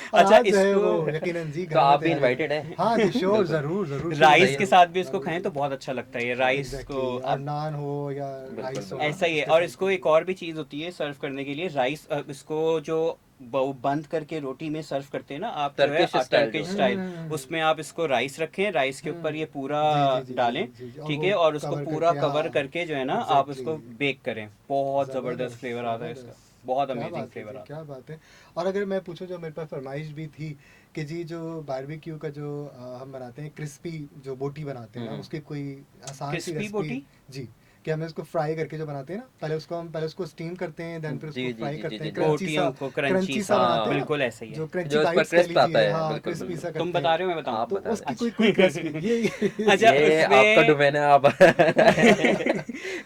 और अच्छा, आज जो है इसको वो यकीनन जी तो घर में आप भी तैयारी इनवाइटेड है। हैं। हाँ जी, श्योर, बिल्कुल। जरूर जरूर। राइस सही के है। साथ भी इसको खाएं तो बहुत अच्छा लगता है ये राइस एग्जैक्टली, को। और अब नान हो या बिल्कुल, राइस हो, बिल्कुल। ऐसा ही है। उसके और साथ इसको भी। एक और भी चीज़ होती है सर्व करने के लिए, राइस, इसको जो बंद करके रोटी में सर्व करते हैं ना आप, जो है टर्किश स्टाइल टर्किश जो स्टाइल, हम्म। उसमें आप इसको राइस रखें, राइस के ऊपर ये पूरा जी जी जी डालें, जी जी जी, और ठीक वो है, और उसको कवर पूरा करके, कवर हाँ करके जो है ना आप उसको एग्जैक्टली। बेक करें। बहुत ज़बरदस्त जबरदस्त फ्लेवर आता है इसका, जबरदस्त। बहुत क्या अमेजिंग बात है फ्लेवर जी, आता क्या बात है। और अगर मैं पूछूं, जो मेरे पास फरमाइश भी थी कि जी जो बारबेक्यू का जो हम बनाते हैं क्रिस्पी जो बोटी बनाते हैं ना, हम्म। उसकी कोई आसान सी क्रिस्पी रेसिपी बोटी? जी, कि हमें उसको फ्राई करके जो बनाते हैं ना, पहले उसको स्टीम करते हैं, देन फिर जी, उसको जी, फ्राई जी, करते जी, हैं, जी। बोटियों को क्रंची सा सा, बनाते हैं ना, बिल्कुल ऐसा ही जो है। क्रंची जो उस पर बाइट्स कह क्रिस्प आता लीजिए, है, हाँ बिल्कुल, क्रिस्पी बिल्कुल। सा तुम करते बता हैं। रहे हो, मैं बताऊं? आप तो बता उसकी दें। कोई क्विक रेसिपी ये अच्छा, ये उसमें आपका डोमेन है, आप देखिए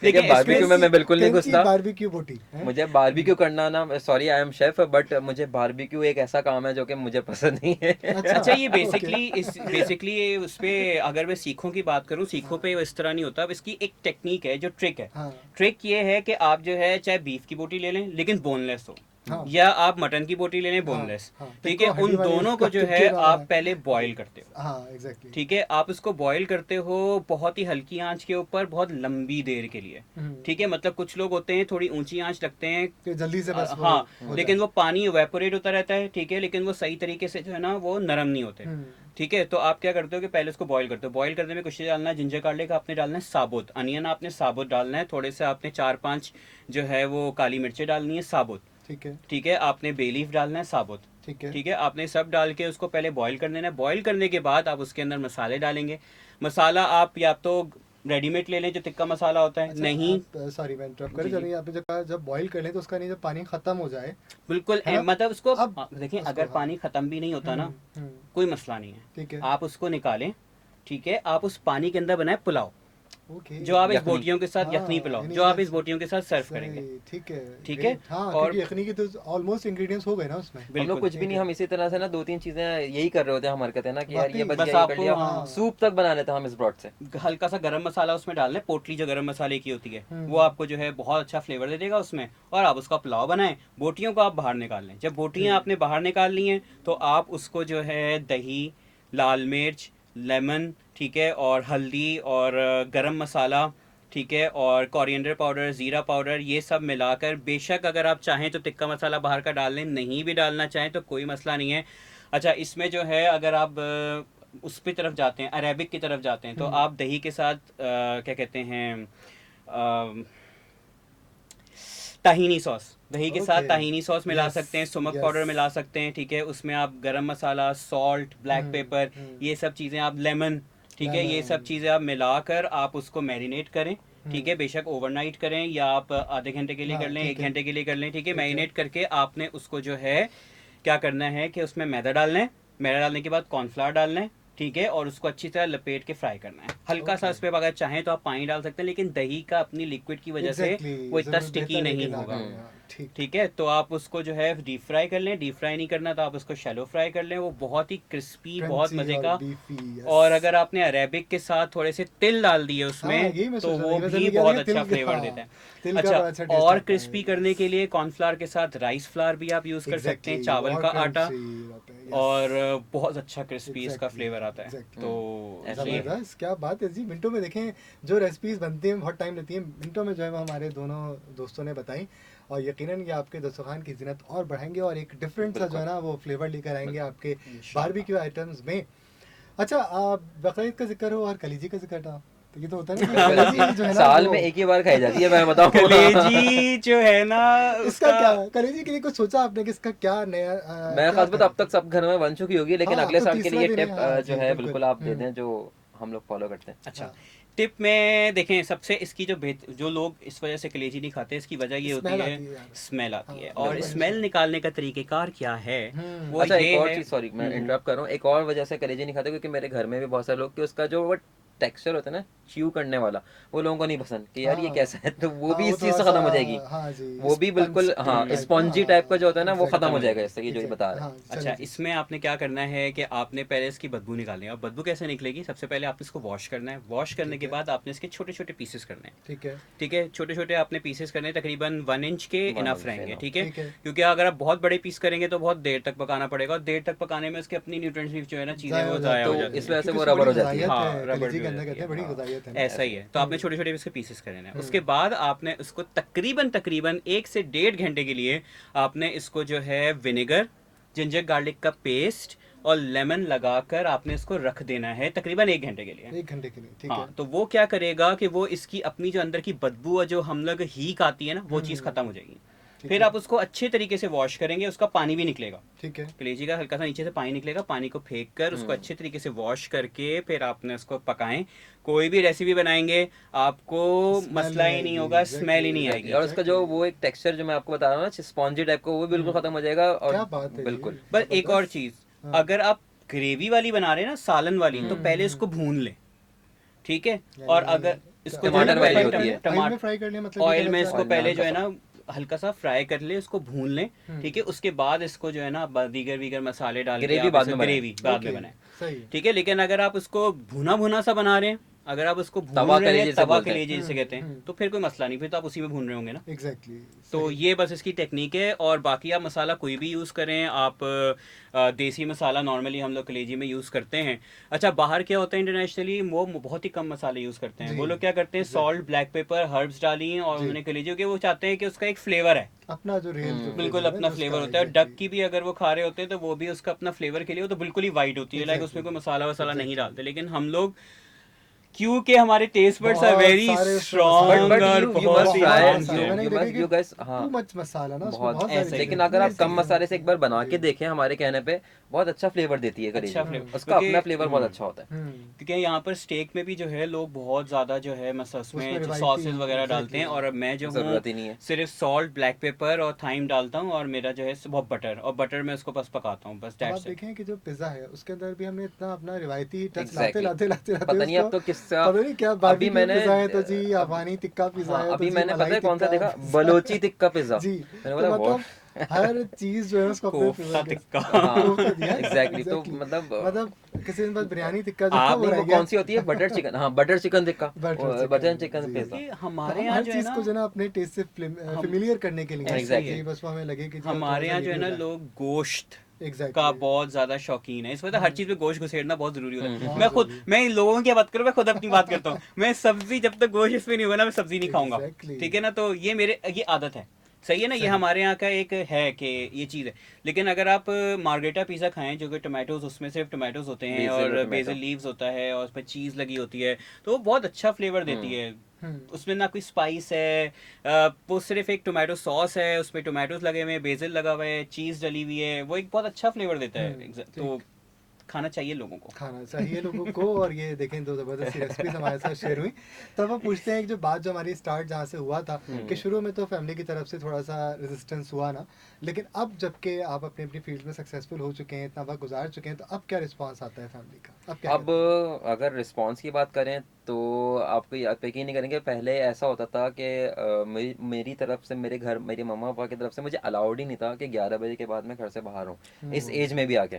देखिए बारबेक्यू में मैं बिल्कुल नहीं क्रंची घुसता। बारबेक्यू बोटी हैं? मुझे बारबेक्यू करना ना, sorry I am chef, but मुझे बारबेक्यू एक ऐसा काम है जो कि मुझे पसंद नहीं है। अच्छा अच्छा, ये ओके। बेसिकली उस पे अगर मैं सीखों की बात करूं, सीखों पे इस तरह नहीं होता। अब इसकी एक टेक्निक है, जो ट्रिक है। हाँ ट्रिक ये है कि आप जो है चाहे बीफ की बोटी ले लें लेकिन बोनलेस हो, हाँ या आप मटन की बोटी ले लें हाँ बोनलेस, हाँ, ठीक है। तिनको हड्डी उन वाली दोनों को का जो है टिक्की वाला आप पहले बॉईल जी, करते हो, हाँ एग्जैक्टली। ठीक है। आप उसको बॉईल करते हो बहुत ही हल्की आंच के ऊपर, बहुत लंबी देर के लिए, ठीक है। मतलब कुछ लोग होते हैं थोड़ी ऊंची आंच रखते हैं, कि जल्दी से बस वो हाँ, हो लेकिन जाए। वो पानी इवेपोरेट होता रहता है, ठीक है, लेकिन वो सही तरीके से जो है ना वो नरम नहीं होते, ठीक है। तो आप क्या करते हो कि पहले उसको बॉईल करते हो। बॉईल करने में कुछ नहीं डालना है, जिंजर गार्लिक आपने डालना है साबुत, अनियन आपने साबुत डालना है, थोड़े से आपने 4-5 जो है वो काली मिर्चें डालनी है साबुत, ठीक है ठीक है। आपने बे लीफ डालना है साबुत, ठीक है ठीक है। आपने सब डाल के उसको पहले बॉईल कर देना है। बॉईल करने के बाद आप उसके अंदर मसाले डालेंगे। मसाला आप या तो रेडीमेड ले लें, जो टिक्का मसाला होता है, अच्छा, नहीं, आप सॉरी मैं इंटरप्ट कर, जी, जब जी। आपने जब कहा जब बॉईल कर लें तो उसका नहीं, जब पानी खत्म हो जाए, बिल्कुल है ना? मतलब उसको अब देखिए, उसको, अगर हाँ। पानी ख़त्म भी नहीं होता ना, कोई मसला नहीं है, ठीक है आप उसको निकालें, ठीक है। आप उस पानी के अंदर बनाए पुलाव, ओके, जो आप इस यखनी। बोटियों के साथ, हाँ, यखनी पुलाव यानी जो आप ये इस बोटियों के साथ सर्व सही, करेंगे, ठीक है ठीक है। great, हाँ, और क्योंकि यखनी के तो ऑलमोस्ट इंग्रेडिएंट्स हो गए ना उसमें। हम लोग बिल्कुल कुछ भी नहीं, हम इसी तरह से ना 2-3 चीजें यही कर रहे होते हैं, हम हरकतें ना कि यार ये वाकई, बच बस गया, ये कर आपको, लिया, हाँ, सूप तक बना लेते हैं हम इस ब्रॉड से। हल्का सा गरम मसाला उसमें डालना है, पोटली जो गरम मसाले की होती है, वो आपको जो है बहुत अच्छा फ्लेवर दे देगा उसमें, और आप उसका पुलाव बनाएं। बोटियों को आप बाहर निकाल लें। जब बोटियां आपने बाहर निकाल ली हैं तो आप उसको जो है दही, लाल मिर्च, लेमन, ठीक है, और हल्दी और गरम मसाला, ठीक है, और कोरिएंडर पाउडर, ज़ीरा पाउडर, ये सब मिलाकर, बेशक अगर आप चाहें तो टिक्का मसाला बाहर का डाल लें, नहीं भी डालना चाहें तो कोई मसला नहीं है। अच्छा, इसमें जो है अगर आप उस पे तरफ जाते हैं, अरेबिक की तरफ जाते हैं, तो आप दही के साथ क्या कहते हैं ताहीनी सॉस, दही के साथ Okay. ताहीनी सॉस मिला Yes, सकते हैं, सुमक yes. पाउडर मिला सकते हैं, ठीक है। उसमें आप गरम मसाला, सॉल्ट, ब्लैक पेपर, ये सब चीज़ें आप, लेमन, ठीक है, ये सब Lemon. चीज़ें आप मिलाकर आप उसको मैरिनेट करें, ठीक है। बेशक ओवरनाइट करें या आप आधे घंटे के लिए हाँ, कर लें, ठीक 1 है। घंटे के लिए कर लें, ठीक है। ठीक है। मैरिनेट करके आपने उसको जो है क्या करना है कि उसमें मैदा डालना है, मैदा डालने के बाद कॉर्नफ्लावर डालना है, ठीक है, और उसको अच्छी तरह लपेट के फ्राई करना है। हल्का सा Okay. उस पर अगर चाहें तो आप पानी डाल सकते हैं, लेकिन दही का अपनी लिक्विड की वजह Exactly. से वो इतना जरूर स्टिकी बेहतर है नहीं कि ना होगा, करें, हाँ, ठीक। ठीक है। तो आप उसको जो है डीप फ्राई कर लें, डीप फ्राई नहीं करना तो आप उसको शैलो फ्राई कर लें, वो बहुत ही क्रिस्पी, बहुत Crunchy मज़े और का। beefy, yes. और अगर आपने अरेबिक के साथ थोड़े से तिल डाल दिए हाँ, उसमें यही मैं तो सोच रहा था, वो ये वैसे भी मैं कह बहुत रहा था अच्छा तिल, फ्लेवर हाँ, देता है। तिल का अच्छा, बड़ा अच्छा टेस्ट और आता है, क्रिस्पी करने के लिए कॉर्नफ्लावर के साथ राइस फ्लावर भी आप यूज़ कर सकते हैं, Exactly, चावल और का आटा, crunchy होता है, yes. और बहुत अच्छा क्रिस्पी इसका Exactly, फ्लेवर आता है। exactly. तो ऐसे ही ये है। जबरदस्त, क्या बात है जी। मिनटों में देखें, जो रेसिपीज बनती हैं बहुत टाइम लेती हैं, मिनटों में जो है वो हमारे दोनों दोस्तों ने बताई, और यकीनन ये आपके दस्तरखान की ज़ीनत और बढ़ाएंगे और एक डिफरेंट सा जो है ना वो फ्लेवर लेकर आएंगे आपके बारबेक्यू आइटम्स में। अच्छा, बकरीद का जिक्र हो और कलीजी का जिक्र था, तो ये तो होता है ना कि कलीजी जो है ना साल वो- में एक ही बार खाई जाती है, मैं बताऊं। कलेजी जो है ना इसका उसका क्या, कलीजी के लिए कुछ सोचा आपने कि इसका क्या नया मैं क्या खास बात अब तक सब घर में बन चुकी होगी, लेकिन हाँ, अगले अब तो साल के तीसरा लिए दिन है, टिप हाँ जो जी, है बिल्कुल। बिल्कुल आप दे दें, जो हम लोग फॉलो करते हैं। अच्छा, हाँ। टिप में देखें, सबसे इसकी जो लोग इस वजह से कलेजी नहीं खाते, इसकी वजह ये होती स्मेल है, आती है यार। स्मेल आती है। हाँ, और बिल्कुल। स्मेल निकालने का तरीकेकार क्या है, वो अच्छा, ये एक और है। चीज़, सॉरी मैं इंटरप्ट कर रहा हूँ, एक और वजह से कलेजी नहीं खाते, क्योंकि मेरे घर में भी बहुत सारे लोग कि उसका जो वो टेक्सचर होता है ना च्यू करने वाला, वो लोगों को नहीं पसंद कि यार ये हाँ। कैसा है, तो वो हाँ, भी वो इस चीज़ से थोड़ा खत्म हो सा, जाएगी। हाँ जी, वो भी बिल्कुल स्पंज हाँ टाइप, स्पॉन्जी हाँ, टाइप का जो होता है ना वो exactly, खत्म हो खत्म हो जाएगा, जाएगी। जैसे कि जो ये exactly, बता रहे हैं। हाँ, अच्छा, चलें जी। इसमें आपने क्या करना है कि आपने पहले इसकी बदबू निकालनी है। और बदबू कैसे निकलेगी, सबसे पहले आपने इसको वॉश करना है। वॉश करने ठीक के है। बाद आपने इसके छोटे छोटे पीसेस करने हैं, ठीक है, ठीक है। छोटे छोटे आपने पीसेस करने हैं, तकरीबन 1 इंच के 1 इनफ इंच रहेंगे, enough। ठीक है। ठीक है। क्योंकि अगर आप बहुत बड़े पीस करेंगे तो बहुत देर तक पकाना पड़ेगा, और देर तक पकाने में उसके अपनी न्यूट्रिएंट्स भी जो है ना चीज़ें ज़ाया वो हो ज़ाया हो तो जाती इस हैं। वजह से क्योंकि वो उसमें रबर बड़ी हो जाती है। गज़ाइयत हाँ, है, रबड़ कलेजी भी के हो अंदर जाती कहते है, हैं बड़ी हाँ। गज़ाइयत है। ऐसा ही है। तो आपने छोटे छोटे इसके पीसेस कर लेना है। उसके बाद आपने उसको तकरीबन तकरीबन 1 से 1.5 घंटे के लिए आपने इसको जो है विनेगर, जिंजर गार्लिक का पेस्ट और लेमन लगाकर आपने इसको रख देना है तकरीबन 1 घंटे के लिए। 1 घंटे के लिए, ठीक है। हाँ, तो वो क्या करेगा कि वो इसकी अपनी जो अंदर की बदबू है, जो हम लोग हीक आती है ना, वो चीज़ खत्म हो जाएगी। ठीक फिर है। आप उसको अच्छे तरीके से वॉश करेंगे, उसका पानी भी निकलेगा, ठीक है। कलेजी का हल्का सा नीचे से पानी निकलेगा, पानी को फेंक कर उसको अच्छे तरीके से वॉश करके फिर आपने उसको पकाएं। कोई भी रेसिपी बनाएंगे आपको Smell मसला नहीं ही नहीं आएगी, होगा, exactly, स्मेल ही नहीं exactly, आएगी। और उसका जो वो एक टेक्सचर जो मैं आपको बता रहा हूँ ना स्पॉन्जी टाइप का, वो भी बिल्कुल खत्म हो जाएगा। और क्या बात है बिल्कुल जी, बस एक और जबरदस्त। चीज़, हाँ। अगर आप ग्रेवी वाली बना रहे हैं ना, सालन वाली, तो पहले इसको भून लें, ठीक है। और यानी अगर इसको जो है टमाटर ना वाली फ्राई होती है। ऑयल में फ्राई करने मतलब ऑयल क्या में करना इसको है? ऑयल में पहले जो हल्का है ना हल्का सा फ्राई कर ले, उसको भून लें, ठीक है। उसके बाद इसको जो है ना दीगर वीगर मसाले डाल के ग्रेवी आप बाद इसे में बनाएं। ग्रेवी बाद में ओके, बनाएं, सही है। ठीक है। लेकिन अगर आप उसको भुना भुना सा बना रहे हैं, अगर आप उसको भून तवा रहे कलेजी हैं, जिसे तवा बोलते हैं। कलेजी जिसे कहते हैं, तो फिर कोई मसला नहीं, फिर तो आप उसी में भून रहे होंगे ना। एग्जैक्टली, तो ये बस इसकी टेक्निक है। और बाकी आप मसाला कोई भी यूज़ करें, आप देसी मसाला नॉर्मली हम लोग कलेजी में यूज़ करते हैं। अच्छा, बाहर क्या होता है इंटरनेशनली, वो बहुत ही कम मसाले यूज़ करते हैं। जी, वो लोग क्या करते हैं, सॉल्ट, ब्लैक पेपर, हर्ब्स डाली और जी। उन्होंने कलेजी, क्योंकि वो चाहते हैं कि उसका एक फ्लेवर है, अपना जो रेल जो बिल्कुल flavor है अपना ना, फ्लेवर उसका होता है। exactly। डक की भी अगर वो खा रहे होते हैं तो वो भी उसका अपना फ्लेवर के लिए, वो तो बिल्कुल ही वाइट होती है, लाइक Exactly, उसमें कोई मसाला वसाला नहीं exactly। डालते। लेकिन हम लोग, क्योंकि हमारे टेस्ट बड्स आर बहुत वेरी सारे उसमें स्ट्रॉन्ग बट और यू बहुत मस्ट ही ट्राई, advanced मसाले, हैं। मैंने यू देखा मस्ट कि यू गाइस। हाँ, टू मच मसाला ना, उसमें बहुत बहुत ऐसे सारी ही। चीजें लेकिन अगर आप ऐसी कम हैं। मसाले से एक बार बना के देखें हमारे कहने पे, बहुत अच्छा फ्लेवर देती है कलेजी। अच्छा फ्लेवर, उसका अपना फ्लेवर बहुत अच्छा होता है। क्योंकि यहाँ पर स्टेक में भी जो है लोग बहुत ज़्यादा जो है उसमें उसमें रिवायती, सॉसेस वगैरह डालते हैं, exactly। और मैं जो हूँ जरूरत ही नहीं है। सिर्फ सॉल्ट, ब्लैक पेपर और थाइम डालता हूँ, और मेरा जो है बहुत बटर, और बटर में उसको बस पकाता हूँ, बस अब आप दैट्स इट। देखें कि जो पिज्जा है उसके अंदर भी हमने इतना अपना रिवायती टच Exactly। लाते पता नहीं अब तो किसका, पता नहीं क्या अभी बारबेक्यू मैंने पिज्जा है तो जी, अफगानी टिक्का पिज्जा हाँ है तो अभी जी, मैंने पता मलाई है कौन सा टिक्का देखा, पिज्जा। बलोची टिक्का पिज्जा। जी, मैंने तो बोला मतलब बहुत हर चीज जो है उसको अपने कोफ्ता फ्लेवर के टिक्का। हाँ कोफ्ता दिया, एग्जैक्टली। तो exactly। मतलब किसी दिन बाद बिरयानी टिक्का जो था आप वो नहीं, रह वो गया। कौन सी होती है, बटर चिकन, हाँ butter chicken tikka, butter chicken जी। पिज्जा। कि तो हमारे हम यहाँ हर जो है चीज ना, को जो ना अपने टेस्ट से फेमिलियर करने के लिए ऐसा ही Exactly। है। बस वो हमें लगे कि जी हमारे यहाँ जो है ना लोग गोश्त का बहुत ज्यादा शौकीन है, इस वजह से हर चीज में गोश्त घुसेड़ना बहुत जरूरी होता है। बहुत मैं खुद, जरूरी। मैं इन लोगों की बात करूँ, मैं खुद अपनी बात करता हूँ। मैं सब्जी जब तक गोश्त इसमें नहीं होगा ना, मैं सब्जी नहीं खाऊंगा, Exactly। ठीक है ना। तो ये मेरे ये आदत है सही है ना, ये सही। हमारे यहाँ का एक है कि ये चीज़ है। लेकिन अगर आप मार्गरेटा पिज़्ज़ा खाएं जो कि टोमेटोज, उसमें सिर्फ टोमेटोज होते हैं बेसिल और और टोमेटो। बेसिल लीव्स होता है और उसमें चीज़ लगी होती है, तो वो बहुत अच्छा फ्लेवर देती है। हम्म। उसमें ना कोई स्पाइस है, वो सिर्फ एक टोमेटो सॉस है, उसमें टोमेटोज लगे हुए हैं, बेसिल लगा हुआ है, चीज़ डली हुई है, वो एक बहुत अच्छा फ्लेवर देता है। तो ठीक। खाना चाहिए लोगों को। खाना चाहिए लोगों को। और ये देखें, दो ज़बरदस्त सी रेसिपीज हमारे साथ शेयर हुई। तो अब हम पूछते हैं एक जो बात जो हमारी स्टार्ट जहाँ से हुआ था कि शुरू में तो फैमिली की तरफ से थोड़ा सा रेजिस्टेंस हुआ ना, लेकिन अब जबकि आप अपनी अपनी फील्ड में सक्सेसफुल हो चुके हैं, इतना वक्त गुजार चुके हैं, तो अब क्या रिस्पांस आता है फैमिली का? अब क्या अब कहते हैं? अगर रिस्पांस की बात करें तो आप यकीन नहीं करेंगे, पहले ऐसा होता था कि मेरी तरफ से, मेरे घर, मेरी मम्मा पापा की तरफ से मुझे अलाउड ही नहीं था कि 11 बजे के बाद मैं घर से बाहर हूँ, इस एज में भी आके।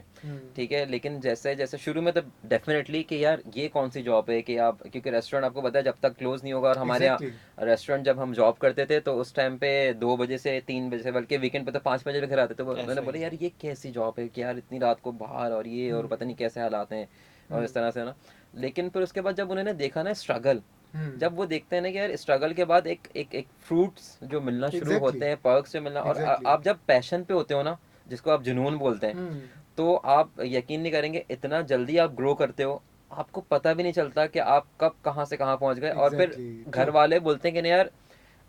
ठीक है, लेकिन जैसे जैसे शुरू में तो डेफिनेटली कि यार ये कौन सी जॉब है कि आप, क्योंकि रेस्टोरेंट आपको पता है जब तक क्लोज नहीं होगा, और हमारे यहाँ एग्जैक्टली। रेस्टोरेंट जब हम जॉब करते थे तो उस टाइम पे 2 बजे से 3 बजे से, बल्कि वीकेंड पे तो 5 बजे भी घर आते थे। तो मैंने ऐसा बोला ही। यार ये कैसी जॉब है कि यार इतनी रात को बाहर, और ये, और पता नहीं कैसे हालात हैं और इस तरह से ना। लेकिन फिर उसके बाद जब उन्होंने देखा ना स्ट्रगल, जब वो देखते हैं ना कि यार स्ट्रगल के बाद एक एक एक फ्रूट्स जो मिलना शुरू एग्जैक्टली। होते हैं, पर्क्स जो मिलना, और एग्जैक्टली। आप जब पैशन पे होते हो ना, जिसको आप जुनून बोलते हैं, तो आप यकीन नहीं करेंगे इतना जल्दी आप ग्रो करते हो, आपको पता भी नहीं चलता कि आप कब कहाँ से कहाँ पहुंच गए। और फिर एग्जैक्टली घर ट्रू। वाले बोलते हैं कि नहीं यार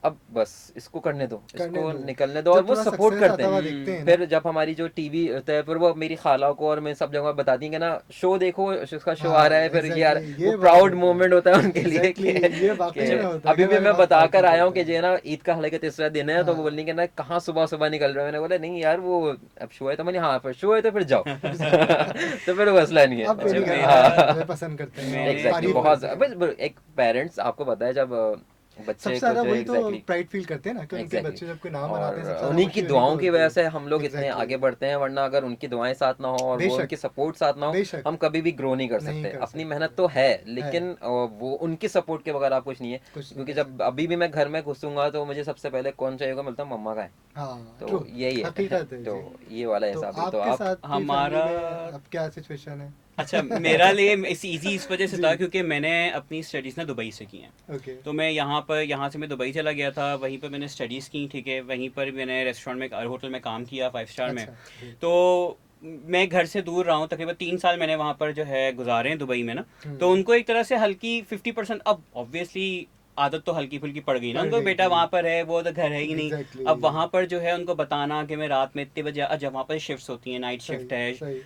अब बस इसको करने दो, करने इसको दो। निकलने दो, और जब वो थोड़ा सपोर्ट सक्सेस करते आता हुआ हैं। देखते हैं ना। फिर जब हमारी जो टीवी होता है, फिर वो मेरी खाला को और मैं सब जगह बताती हैं कि ना शो देखो, उसका शो आ रहा हाँ है, फिर ये यार एग्जैक्टली, वो ये बात प्राउड होता है। मोमेंट होता है उनके लिए एग्जैक्टली, ये कि वाकई में होता है, अभी घर भी वाले मैं बहुत बता प्राउड कर फील आया हूँ करते कि जो हैं। है ना ईद का हालांकि तीसरा दिन है, तो वो हाँ। बोलने के ना कहाँ सुबह सुबह निकल रहे हो। मैंने बोला नहीं यार वो अब शो है, तो मैंने हाँ फिर शो है तो फिर जाओ तो फिर मसला नहीं अब अच्छा मेरी है। घर मेरा वाले हाँ मुझे पसंद करते हैं और मैंने एग्जैक्टली, तो तारीफ बहुत करते हैं। बस एक पेरेंट्स आपको पता है जब सबसे बच्चे को ज्यादा जो, वही तो एग्जैक्टली प्राइड फील करते हैं ना कि उनके एग्जैक्टली, बच्चे जब कोई नाम बनाते हैं, और सबसे ज्यादा उन्हीं की खुशी उन्हीं को दुआओं की होती वजह है। से हम लोग इतने एग्जैक्टली। आगे बढ़ते हैं, वरना अगर उनकी दुआएं साथ ना हो और वो बेशक। उनकी सपोर्ट साथ ना हो, बेशक। हम कभी भी ग्रो नहीं कर नहीं सकते। कर अपनी सकते। मेहनत तो है, है। लेकिन वो उनकी सपोर्ट के बगैर आप कुछ नहीं है। कुछ नहीं क्योंकि कर जब सकते। अभी भी मैं घर में घुसूंगा तो मुझे सबसे पहले कौन चाहिए होगा, मिलता मम्मा का है। हाँ ट्रू। तो यही है हकीकत है तो जी। ये वाला तो हिसाब है। तो आपके आप साथ की फैमिली हमारा में अब क्या सिचुएशन है? अच्छा, मेरा लिए इस इजी इस वजह से जी। था क्योंकि मैंने अपनी स्टडीज़ ना दुबई से की हैं। ओके। तो मैं यहाँ से मैं दुबई चला गया था, वहीं पर मैंने स्टडीज़ की, ठीक है, वहीं पर मैंने रेस्टोरेंट में, होटल में काम किया 5 स्टार में। अच्छा जी। तो मैं घर से दूर रहा हूँ, तकरीबन 3 साल मैंने वहाँ पर जो है गुजारे हैं दुबई में ना। तो उनको एक तरह से हल्की 50%, अब ऑब्वियसली आदत तो हल्की फुल्की पड़ गई ना पड़ उनको, गई बेटा थी। वहाँ पर है, वो तो घर है ही नहीं। एग्जैक्टली। अब वहाँ पर जो है उनको बताना कि मैं रात में इतने बजे, जब वहाँ पर शिफ्ट्स होती हैं, नाइट सही शिफ्ट है, सही।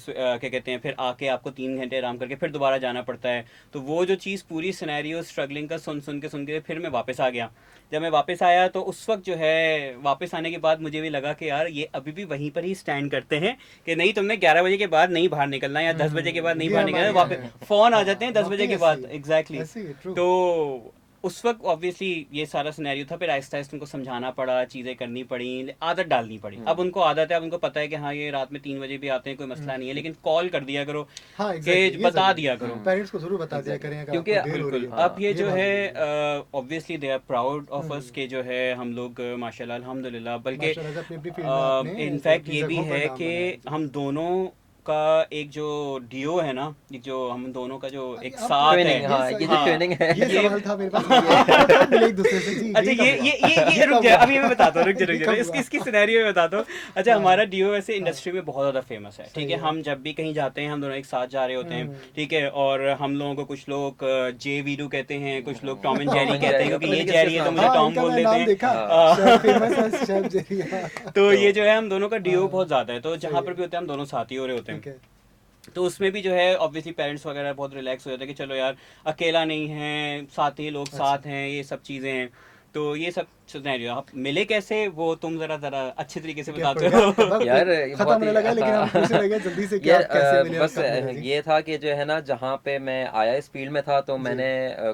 क्या कहते हैं, फिर आके आपको 3 घंटे आराम करके फिर दोबारा जाना पड़ता है। तो वो जो चीज़ पूरी सिनेरियो स्ट्रगलिंग का सुन के फिर मैं वापस आ गया। जब मैं वापस आया तो उस वक्त जो है, वापस आने के बाद मुझे भी लगा कि यार ये अभी भी वहीं पर ही स्टैंड करते हैं कि नहीं, तुमने 11 बजे के बाद नहीं बाहर निकलना या 10 बजे के बाद नहीं ये बाहर हमारे निकलना, यहाँ वापस है। फ़ोन आ हाँ जाते हैं 10 बजे वाकई के ऐसे बाद। ही। एग्जैक्टली। ऐसे ही ट्रू। तो उस वक्त ऑब्वियसली ये सारा सिनेरियो था, फिर आहिस्ता आहिस्ता उनको समझाना पड़ा, चीज़ें करनी पड़ी, आदत डालनी पड़ी। अब उनको आदत है, अब उनको पता है कि हाँ ये रात में 3 बजे भी आते हैं, कोई मसला नहीं है, लेकिन कॉल कर दिया करो, हाँ कि एग्जैक्टली, ये बता जरूरी दिया है। करो। पेरेंट्स को जरूर बता दिया एग्जैक्टली, करें अगर क्योंकि आपको देर हो रही बिल्कुल। है तो। अब ये ये जो बहुत है जरूरी है। Obviously they are proud of us के जो है हम लोग माशाल्लाह अल्हम्दुलिल्लाह, बल्कि माशाल्लाह से अपनी अपनी फील्ड में आपने इनफैक्ट अपनी ये भी जगहों पर है नाम कि बनाया है। जी। हम दोनों का एक जो डीओ है ना, एक जो हम दोनों का जो एक अब साथ है। ट्रेनिंग, हाँ ये जो हाँ, ट्रेनिंग है ये ये सवाल था मेरे पास, आप कब मिले एक दूसरे से? जी अच्छा, यही कब हुआ? ये रुक कब जा, हुआ? अभी मैं बताता हूँ, रुक जा ये कब हुआ? इसकी सिनेरियो में बताता हूँ। अच्छा, हाँ। हमारा डीओ वैसे हाँ। इंडस्ट्री में बहुत ज़्यादा फेमस है, सही ठीक है। है। हम जब भी कहीं जाते हैं हम दोनों एक साथ जा रहे होते हैं, हम्म। ठीक है, और हम लोगों को कुछ लोग जे वीडू कहते हैं, कुछ लोग Tom and Tom Jerry and कहते हैं, जेरी, क्योंकि पता ये नहीं जेरी किस है तो नाम मुझे से। हाँ टॉम इनका बोल मैं देते नाम हैं। देखा, हाँ शेफ फेमस है, शेफ जेरिया। तो तो ये जो है हम दोनों का डीओ हाँ, बहुत ज़्यादा है, तो जहाँ सही पर है। भी होते हैं हम दोनों साथ ही हो रहे होते हैं। ठीक है। तो उसमें भी जो है ऑब्वियसली पेरेंट्स वगैरह बहुत रिलैक्स हो जाते हैं कि चलो यार अकेला नहीं है, साथी लोग अच्छा। साथ हैं, ये सब चीज़ें हैं। तो ये सब सिनेरियो, आप मिले कैसे वो तुम ज़रा ज़रा अच्छे तरीके से ठीक है, बताते प्रोग्राम हो। कब यार ये खत्म बहुत होने ही लगा, लेकिन हम पूछने लगे जल्दी से कि यार आप कैसे मिले और बस कब मिले? जी। ये था कि जो है ना जहाँ पे मैं आया इस फील्ड में था, तो जी। मैंने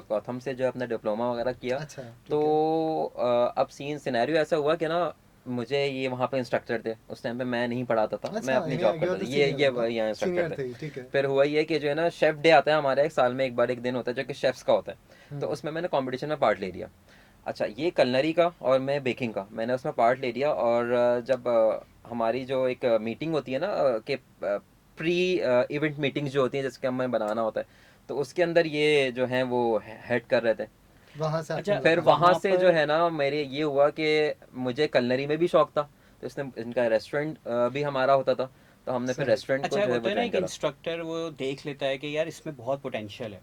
गौतम से जो है अपना डिप्लोमा वगैरह किया। अच्छा तो ठीक है। अब सीन सिनेरियो ऐसा हुआ कि ना मुझे ये वहाँ पे इंस्ट्रक्टर थे, उस टाइम पे मैं नहीं पढ़ाता था, मैं अच्छा, अपनी यहाँ जॉब यू करता आर था। द ये सीनियर होगा, यहाँ इंस्ट्रक्टर सीनियर थे। थे, ठीक है। फिर हुआ ये कि जो है ना शेफ डे आता है हमारा, एक साल में एक बार एक दिन होता है जो कि शेफ्स का होता है, तो उसमें मैंने कंपटीशन में पार्ट ले लिया। अच्छा, ये कलनरी का और मैं बेकिंग का, मैंने उसमें पार्ट ले लिया। और जब हमारी जो एक मीटिंग होती है ना कि प्री इवेंट मीटिंग जो होती है जिसके हमें बनाना होता है, तो उसके अंदर ये जो हैं वो हेड कर रहे थे। वहाँ से अच्छा, आपने फिर बताया। वहाँ वहाँ से जो पर है ना मेरे ये हुआ कि मुझे कलनरी में भी शौक था, तो इसने इनका रेस्टोरेंट भी हमारा होता था, तो हमने फिर सही। रेस्टोरेंट को अच्छा, जो है वो होता है ना ज्वाइन एक करा। इंस्ट्रक्टर वो देख लेता है कि यार इसमें बहुत पोटेंशियल है।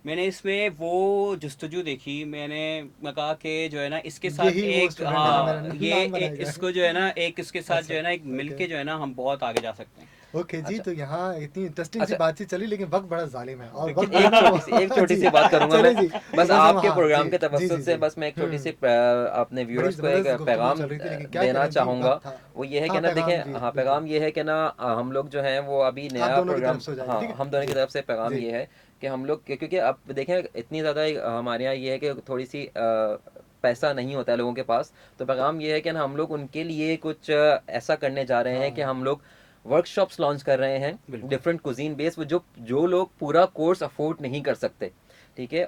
मैंने इसमें वो जस्तजू देखी, मैं कहा कि जो है ना इसके साथ यही वो एक, स्टूडेंट है जो मेरा हाँ, नाम बनाएगा। इसको जो है ना एक इसके साथ अच्छा, जो है ना एक मिल ओके। के जो है ना हम बहुत आगे जा सकते हैं। ओके जी, अच्छा। तो यहाँ इतनी इंटरेस्टिंग सी अच्छा। बातचीत चली, लेकिन वक्त बड़ा जालिम है और देखिए वक्त जो है ना वो एक छोटी जी, सी बात करूंगा मैं, चले जी, बस बस हम, आपके हाँ प्रोग्राम जी, के जी तवज्जुह जी से जी। बस मैं एक छोटी सी अपने बड़ी व्यूअर्स को एक ज़बरदस्त गुफ्तगू पैगाम चल रही थी, लेकिन क्या देना करें जी, चाहूँगा। वक्त था। वो ये है कि हाँ, ना देखें, पैगाम जी, हाँ, बिल्कुल। पैगाम ये है कि ना हम लोग जो हैं वो अभी आप नया दोनों की तरफ प्रोग्राम, से हो जाएगा, ठीक हाँ, है? हम दोनों की जी, तरफ से पैगाम जी। ये है कि हम लोग क्योंकि अब देखें इतनी ज़्यादा हमारे यहाँ ये है कि थोड़ी सी पैसा नहीं होता है लोगों के पास, तो पैगाम ये है कि ना हम लोग उनके लिए कुछ ऐसा करने जा रहे हैं कि हाँ, हम लोग वर्कशॉप्स लॉन्च कर रहे हैं बिल्कुल। डिफरेंट कुजीन बेस, जो जो लोग पूरा कोर्स अफोर्ड नहीं कर सकते, ठीक है,